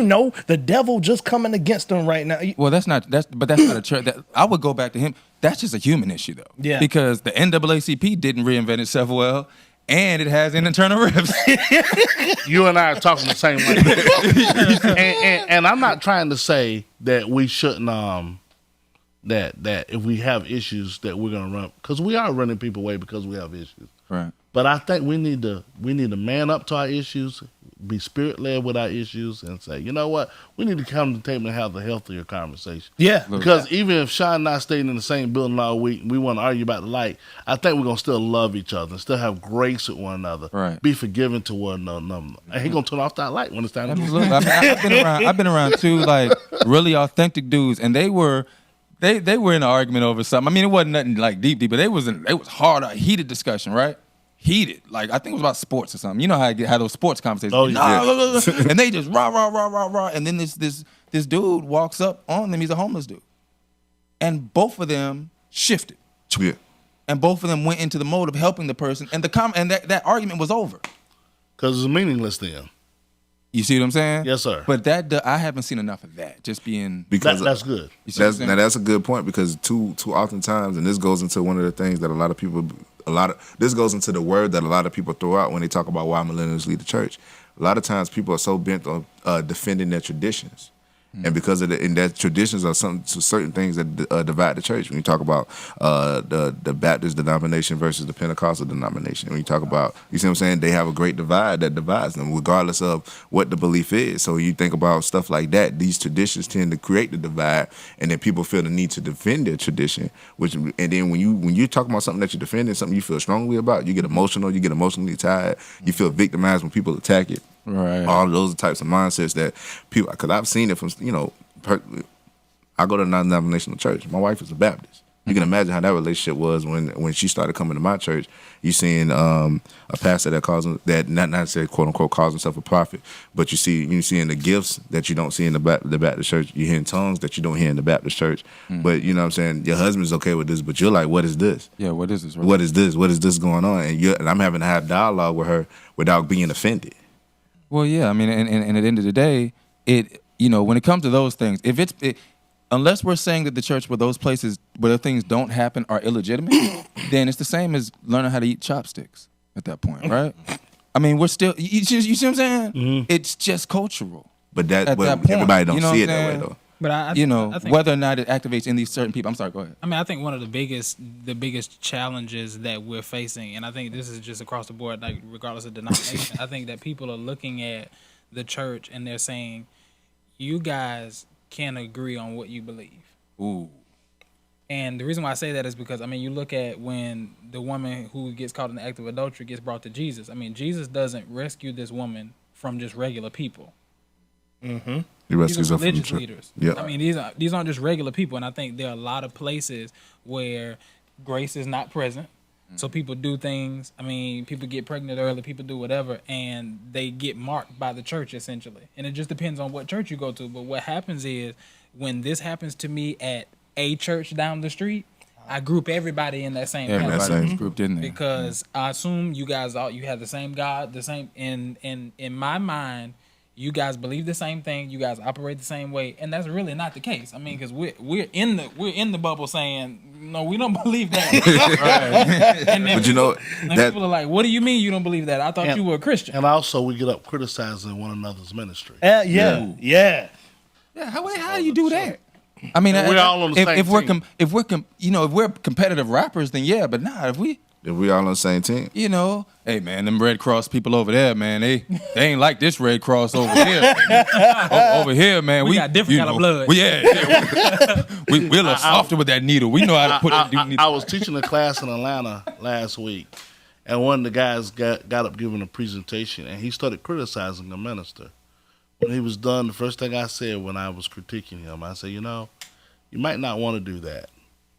the devil just coming against them right now. Well, that's not a church. I would go back to him. That's just a human issue, though. Yeah. Because the NAACP didn't reinvent itself well, and it has an internal rifts. You and I are talking the same way. and I'm not trying to say that we shouldn't. That if we have issues that we're gonna run, because we are running people away because we have issues. Right. But I think we need to man up to our issues, be spirit led with our issues, and say, you know what, we need to come to the table and have a healthier conversation. Yeah. Because even if Sean and I stayed in the same building all week and we want to argue about the light, I think we're gonna still love each other and still have grace with one another. Right. Be forgiving to one another. And he's gonna turn off that light when it's time to Absolutely. I've been around two like really authentic dudes, and they were in an argument over something. I mean, it wasn't nothing like deep, but it was hard, heated discussion, right? Heated. Like, I think it was about sports or something. You know how I have those sports conversations. Oh, yeah. And they just rah. And then this dude walks up on them. He's a homeless dude. And both of them shifted. Yeah. And both of them went into the mode of helping the person. And that argument was over. Because it's meaningless then. You see what I'm saying? Yes, sir. But I haven't seen enough of that. Just being Because that's good. That's a good point, because too oftentimes, and this goes into one of the things that this goes into the word that a lot of people throw out when they talk about why millennials lead the church. A lot of times people are so bent on defending their traditions. And because of that traditions are certain things that divide the church. When you talk about the Baptist denomination versus the Pentecostal denomination, when you talk about, you see what I'm saying, they have a great divide that divides them, regardless of what the belief is. So you think about stuff like that. These traditions tend to create the divide, and then people feel the need to defend their tradition. And then when you're talking about something that you're defending, something you feel strongly about, you get emotional, you get emotionally tired, you feel victimized when people attack it. right. All of those types of mindsets that people, because I've seen it from, I go to a non-denominational church. My wife is a Baptist. You can imagine how that relationship was when she started coming to my church. You seeing a pastor that not necessarily quote unquote calls himself a prophet, but you seeing the gifts that you don't see in the Baptist church. You hearing tongues that you don't hear in the Baptist church. But you know what I'm saying, your husband's okay with this, but you're like, what is this? Yeah, what is this? Right? What is this? What is this going on? And I'm having to have dialogue with her without being offended. Well, yeah, I mean, and at the end of the day, when it comes to those things, unless we're saying that the church where those places where things don't happen are illegitimate, then it's the same as learning how to eat chopsticks at that point, right? I mean, we're still, you see what I'm saying? Mm-hmm. It's just cultural. But everybody don't see it that way, though. But I think, whether or not it activates in these certain people. I'm sorry, go ahead. I mean, I think one of the biggest challenges that we're facing, and I think this is just across the board, like regardless of denomination, I think that people are looking at the church and they're saying, you guys can't agree on what you believe. Ooh. And the reason why I say that is because, I mean, you look at when the woman who gets caught in the act of adultery gets brought to Jesus. I mean, Jesus doesn't rescue this woman from just regular people. Mm-hmm. He rescues these are her from religious leaders. Yeah. I mean, these aren't just regular people. And I think there are a lot of places where grace is not present. So people do things. I mean, people get pregnant early, people do whatever, and they get marked by the church, essentially. And it just depends on what church you go to. But what happens is when this happens to me at a church down the street, I group everybody in that same category. Everybody's grouped in there. Because I assume you guys you have the same God, the same in my mind, you guys believe the same thing, you guys operate the same way, and that's really not the case. I mean, because we're in the bubble saying, no, we don't believe that. Right. And then but you know, people are like, what do you mean you don't believe that? I thought you were a Christian. And also, we get up criticizing one another's ministry. Yeah. How do you do that? I mean, we're all on the same team. If we're competitive rappers, then yeah, but nah, if we all on the same team. Hey man, them Red Cross people over there, man, they ain't like this Red Cross over here. Over here, man, we got different kind of blood. We're a little softer with that needle. We know how to put it. I was teaching a class in Atlanta last week, and one of the guys got up giving a presentation, and he started criticizing the minister. When he was done, the first thing I said when I was critiquing him, I said, you might not want to do that,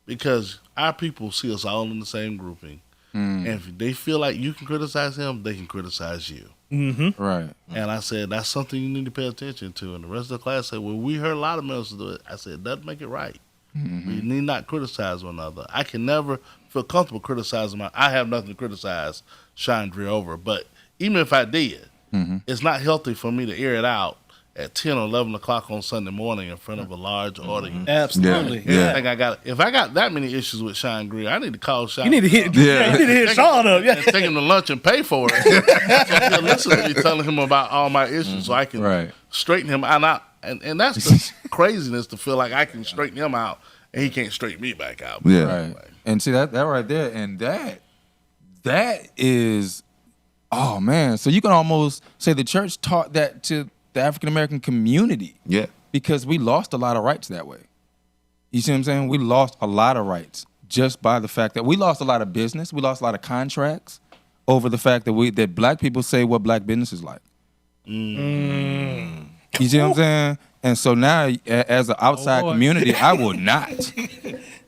because our people see us all in the same grouping. And if they feel like you can criticize him, they can criticize you. Mm-hmm. Right. And I said, that's something you need to pay attention to. And the rest of the class said, well, we heard a lot of ministers do it. I said, it doesn't make it right. Mm-hmm. We need not criticize one another. I can never feel comfortable criticizing I have nothing to criticize Sean Dreher over. But even if I did, it's not healthy for me to air it out at 10 or 11 o'clock on Sunday morning in front of a large audience. Absolutely. Yeah. If I got that many issues with Sean Dreher, I need to call Sean. You need to hit Sean up. Yeah. And take him to lunch and pay for it. So he'll listen to me telling him about all my issues so I can straighten him out. And that's the craziness, to feel like I can straighten him out and he can't straighten me back out. Yeah. Right. And see that right there, and that is, oh man. So you can almost say the church taught that to the African American community. Yeah. Because we lost a lot of rights that way. You see what I'm saying? We lost a lot of rights just by the fact that we lost a lot of business. We lost a lot of contracts over the fact that black people say what black business is like. You see what I'm saying? And so now, as an outside community, I will not.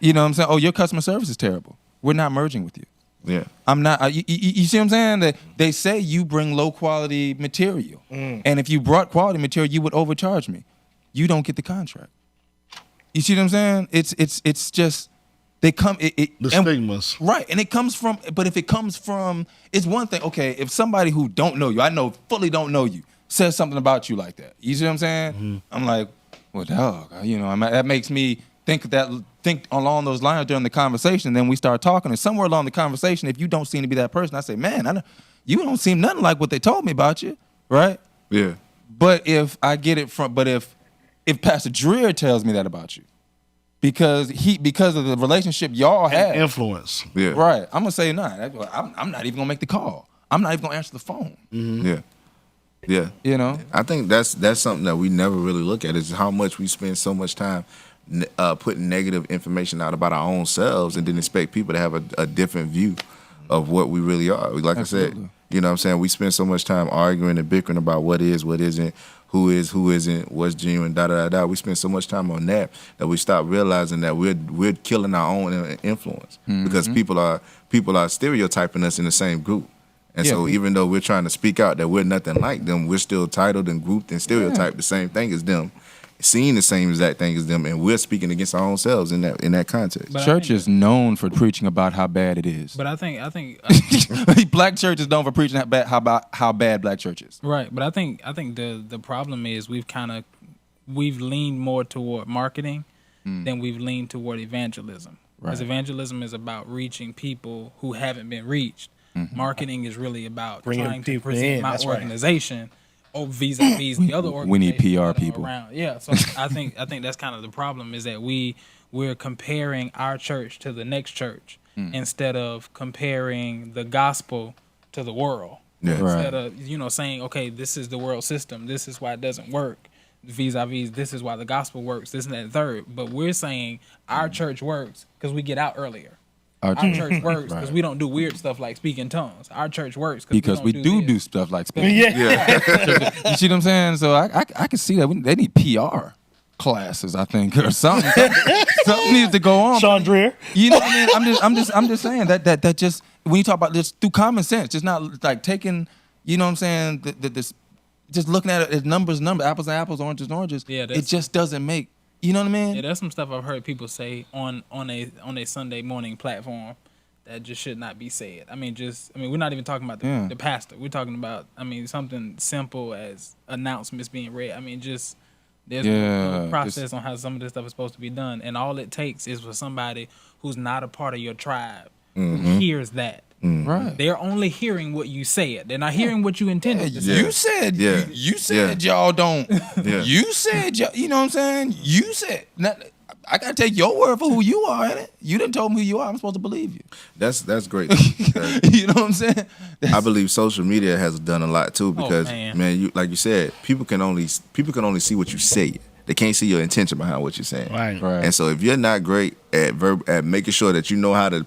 You know what I'm saying? Oh, your customer service is terrible. We're not merging with you. Yeah, I'm not. You see what I'm saying? That they say you bring low quality material, and if you brought quality material, you would overcharge me. You don't get the contract. You see what I'm saying? It's just they come. The stigmas, right? And it comes from. But if it comes from, it's one thing. Okay, if somebody who don't know you, fully don't know you, says something about you like that. You see what I'm saying? Mm-hmm. I'm like, well, dog. That makes me think along those lines during the conversation. Then we start talking, and somewhere along the conversation, if you don't seem to be that person, I say, man, you don't seem nothing like what they told me about you, right? Yeah. But if I get it if Pastor Dreher tells me that about you, because of the relationship y'all have, influence, yeah, right? I'm gonna say I'm not even gonna make the call. I'm not even gonna answer the phone. Mm-hmm. Yeah. Yeah. You know, I think that's something that we never really look at, is how much we spend so much time putting negative information out about our own selves, and then expect people to have a different view of what we really are. Like Absolutely. I said, you know what I'm saying? We spend so much time arguing and bickering about what is, what isn't, who is, who isn't, what's genuine, da da da da. We spend so much time on that we stop realizing that we're killing our own influence because people are stereotyping us in the same group. And so even though we're trying to speak out that we're nothing like them, we're still titled and grouped and stereotyped the same thing as them, seeing the same exact thing as them, and we're speaking against our own selves in that context. But church is known for preaching about how bad it is. But I think black church is known for preaching about how bad black church is. Right, but I think the problem is we've leaned more toward marketing than we've leaned toward evangelism. Because evangelism is about reaching people who haven't been reached. Marketing is really about Bringing trying to people present in, my that's right. organization vis-a-vis the other organizations. We need PR that are people. around. Yeah, so I think that's kind of the problem, is that we're comparing our church to the next church instead of comparing the gospel to the world. Yeah. Instead of saying, okay, this is the world system, this is why it doesn't work. Vis-a-vis, this is why the gospel works, this and that and third. But we're saying our church works because we get out earlier. Our church works because we don't do weird stuff like speak in tongues. Our church works because we do stuff like speaking. Yeah. You see what I'm saying? So I can see that they need PR classes, I think, or something. Something needs to go on. Sean Dreher. You know what I mean? I'm just saying that just when you talk about this through common sense, just not like taking, you know what I'm saying, this just looking at it as numbers, apples and apples, oranges and oranges. Yeah, it just doesn't make. You know what I mean? Yeah, that's some stuff I've heard people say on a Sunday morning platform that just should not be said. I mean, we're not even talking about the pastor. We're talking about, something simple as announcements being read. I mean, just there's a process on how some of this stuff is supposed to be done, and all it takes is for somebody who's not a part of your tribe who hears that. Right. They're only hearing what you said. They're not hearing what you intended to say. You said you said y'all don't. You said you know what I'm saying? You said I gotta take your word for who you are, innit? You didn't tell me who you are. I'm supposed to believe you. That's great. You know what I'm saying? I believe social media has done a lot too because man, you like you said, people can only see what you say. They can't see your intention behind what you're saying. Right. And so if you're not great at making sure that you know how to,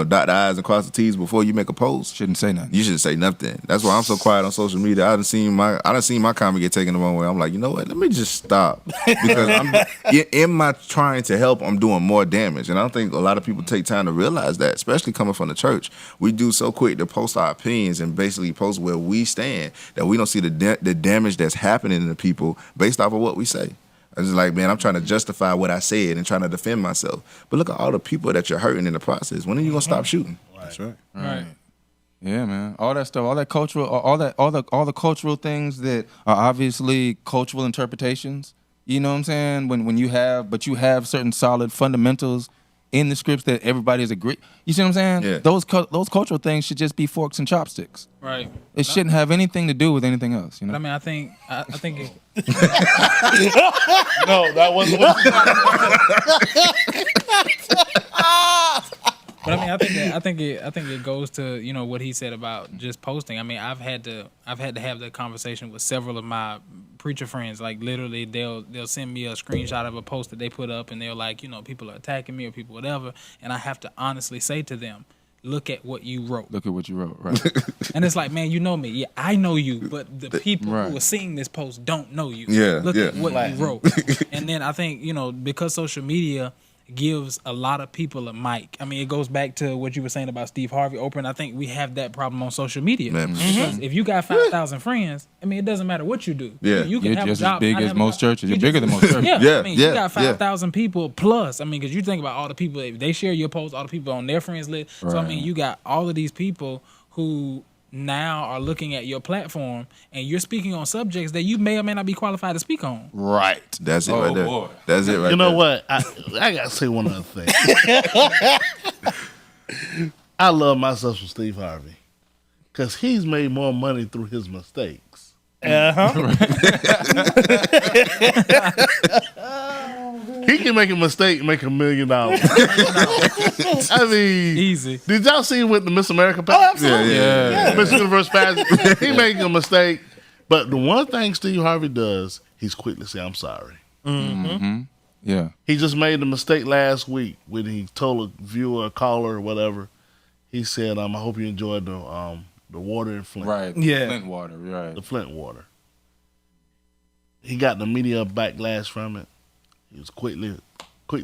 dot the I's and cross the T's before you make a post, shouldn't say nothing. You shouldn't say nothing. That's why I'm so quiet on social media. I done seen my comment get taken the wrong way. I'm like, you know what? Let me just stop because I'm in my trying to help. I'm doing more damage, and I don't think a lot of people take time to realize that, especially coming from the church. We do so quick to post our opinions and basically post where we stand that we don't see the damage that's happening to people based off of what we say. I was like, man, I'm trying to justify what I said and trying to defend myself. But look at all the people that you're hurting in the process. When are you gonna stop shooting? That's right. Right. Yeah, man. All that stuff, all that cultural, all the cultural things that are obviously cultural interpretations. You know what I'm saying? When you have certain solid fundamentals in the scripts that everybody's agreed. You see what I'm saying? Yeah. Those cultural things should just be forks and chopsticks. Right. It shouldn't have anything to do with anything else. You know. But I think it, No, that wasn't what But I think it goes to what he said about just posting. I mean, I've had to have that conversation with several of my preacher friends. Like literally, they'll send me a screenshot of a post that they put up, and they're like, people are attacking me or people whatever, and I have to honestly say to them, look at what you wrote. Look at what you wrote, right? And it's like, man, you know me. Yeah, I know you, but the people right. who are seeing this post don't know you. Yeah, Look yeah. at what you wrote. And then I think, because social media gives a lot of people a mic. I mean, it goes back to what you were saying about Steve Harvey, Oprah, and I think we have that problem on social media. Man. Because if you got 5,000 friends, I mean, it doesn't matter what you do. Yeah. You can You're have just a job, as big not as have a most job. churches. You're bigger than most churches. Yeah, Yeah, I mean, yeah, you got yeah. 5,000 people plus. I mean, because you think about all the people, if they share your post, all the people on their friends list. So, I Right. mean, you got all of these people who now are looking at your platform and you're speaking on subjects that you may or may not be qualified to speak on. Right. That's it Oh, right there. boy. That's it right there. You know what? I gotta say one other thing. I love myself from Steve Harvey because he's made more money through his mistakes. He can make a mistake and make $1 million. I mean, Easy. Did y'all see with the Miss America pass? Yeah. Miss Universe pass. He making a mistake, but the one thing Steve Harvey does, he's quick to say, "I'm sorry." Yeah. He just made a mistake last week when he told a viewer, a caller, or whatever. He said, "I hope you enjoyed the water in Flint, Right. Yeah. Flint water. Right. the Flint water." he got the media backlash from it, he was quick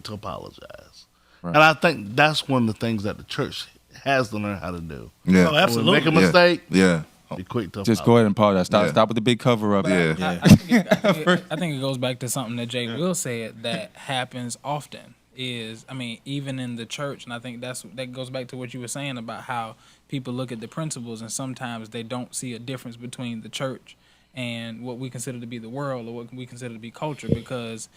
to apologize. Right. And I think that's one of the things that the church has to learn how to do. Yeah. Oh, absolutely. When we make a mistake, Yeah. be quick to Just apologize. go ahead and apologize. Yeah. Stop with the big cover up. Yeah. I think it goes back to something that Jay Will said that happens often. Even in the church, and I think that goes back to what you were saying about how people look at the principles, and sometimes they don't see a difference between the church and what we consider to be the world or what we consider to be culture. Because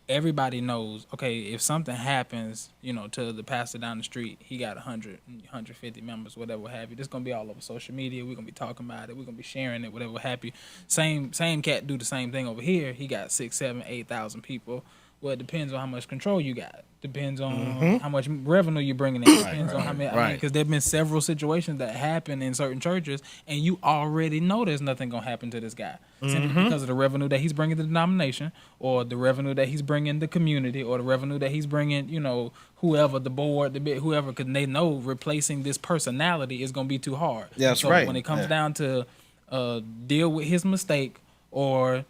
everybody knows, okay, if something happens, to the pastor down the street, he got 100, 150 members, whatever, what have you. This is gonna be all over social media. We're gonna be talking about it. We're gonna be sharing it, whatever, what have you. Same cat do the same thing over here. He got 6, 7, 8,000 people. Well, it depends on how much control you got. Depends on how much revenue you're bringing in. Depends on how many. Because there've been several situations that happen in certain churches, and you already know there's nothing gonna happen to this guy simply because of the revenue that he's bringing to the denomination, or the revenue that he's bringing the community, or the revenue that he's bringing, whoever, the board, whoever, because they know replacing this personality is gonna be too hard. That's so right. When it comes down to deal with his mistake, or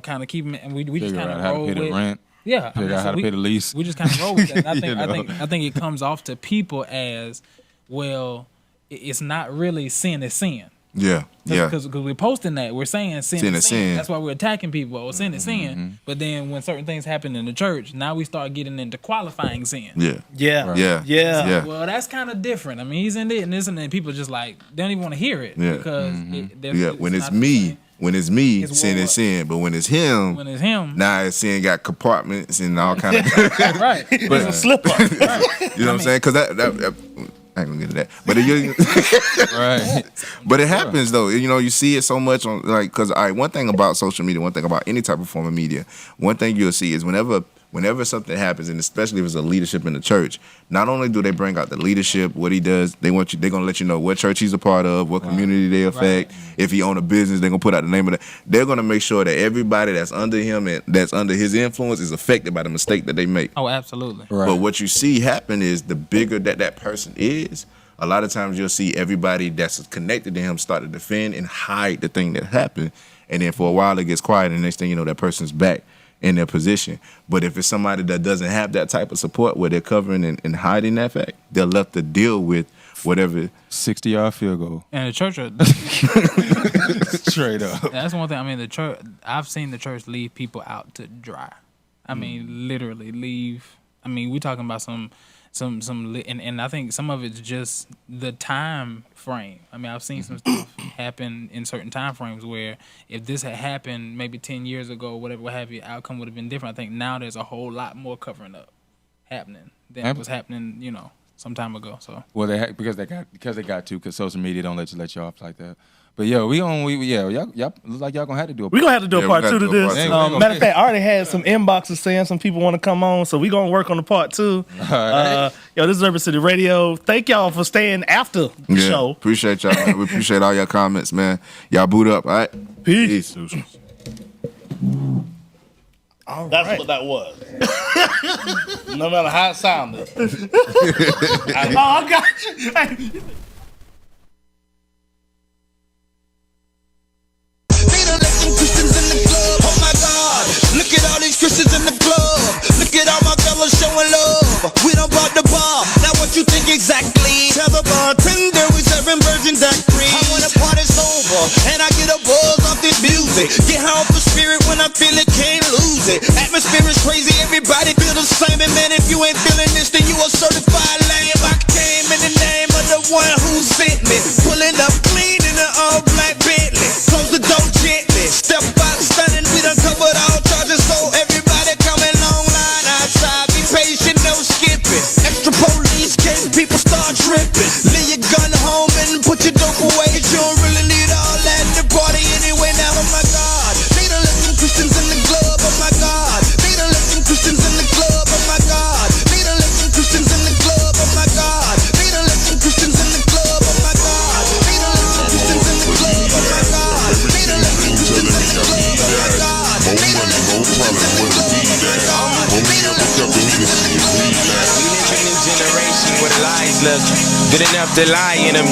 kind of keep him, and we just Figure kind out of how to roll pay the with. rent. Yeah, Figure out how to pay the lease. We just kind of roll with that. I think, You know? I think it comes off to people as well. It's not really sin is sin. Yeah. Yeah. Because we're posting that, we're saying sin is sin. sin. That's why we're attacking people. Or sin is sin. But then when certain things happen in the church, now we start getting into qualifying sin. Yeah. Yeah. Yeah. Yeah. Yeah. Well, that's kind of different. He's in it and this, and then people just like they don't even want to hear it Yeah. because When it's not the me, same. sin is what- sin. But when it's him, When it's him, now it's sin got compartments and all kind of. right? It's a slip up. You know what I'm saying? Because that I ain't gonna get to that. But Right. but it happens though. You see it so much on because one thing about social media, one thing about any type of form of media, one thing you'll see is whenever something happens, and especially if it's a leadership in the church, not only do they bring out the leadership, what he does, they're gonna let you know what church he's a part of, what community they affect. If he own a business, they're gonna put out the name of it. They're gonna make sure that everybody that's under him and that's under his influence is affected by the mistake that they make. Oh, absolutely. Right. But what you see happen is the bigger that person is, a lot of times you'll see everybody that's connected to him start to defend and hide the thing that happened. And then for a while it gets quiet, and the next thing you know, that person's back in their position. But if it's somebody that doesn't have that type of support where they're covering and hiding that fact, they're left to deal with whatever. 60-yard field goal. And the church, Straight up. that's one thing. The church. I've seen the church leave people out to dry. Literally leave. We're talking about some, and I think some of it's just the time frame. I've seen some stuff happen in certain time frames where if this had happened maybe 10 years ago, or whatever, what have you, outcome would have been different. I think now there's a whole lot more covering up happening than was happening, some time ago. So Well, because they got to, because social media don't let you off like that. But y'all look like y'all gonna have to do a. We're gonna have to do a Yeah, part we 2 to gotta do a this. part two. Matter of fact, I already had some inboxes saying some people want to come on, so we're gonna work on the part 2. right. This is Urban City Radio. Thank y'all for staying after the show. Appreciate y'all, man. We appreciate all your comments, man. Y'all boot up, all right? Peace. All That's right. what that was. No matter how it sounded. I got you. Hey. Christians in the club, oh my God. Look at all these Christians in the club. Look at all my fellas showing love. We done bought the bar, now what you think exactly? Tell the bartender we serving virgin daiquiri. I wanna party sober, and I get a buzz off this music. Get high off the spirit when I feel it, can't lose it. Atmosphere is crazy, everybody feel the same. And man, if you ain't feeling this, then you a certified lame. I came in the name of the one who sent me. Pulling up clean in an all black Bentley. Close the door gently. Step out stunning, we done covered all charges. So everybody coming long line outside. Be patient, no skipping. Extra police case, people start tripping. Leave your gun home and put your dope away. You don't really need all that in the party anyway. Now, oh my God, need to let them Christians in the club. Oh my God, need to let them Christians in the club. Oh my God, need to let them Christians in the club. Oh my God, need to let them Christians in the club. Oh my God, need to let them Christians in the club. Oh my God, need to let them Christians in the club. Oh my God, need to let them Christians in the club. Oh my God, need to let them Christians in the club. We live in a generation where the lies look good enough to lie in them.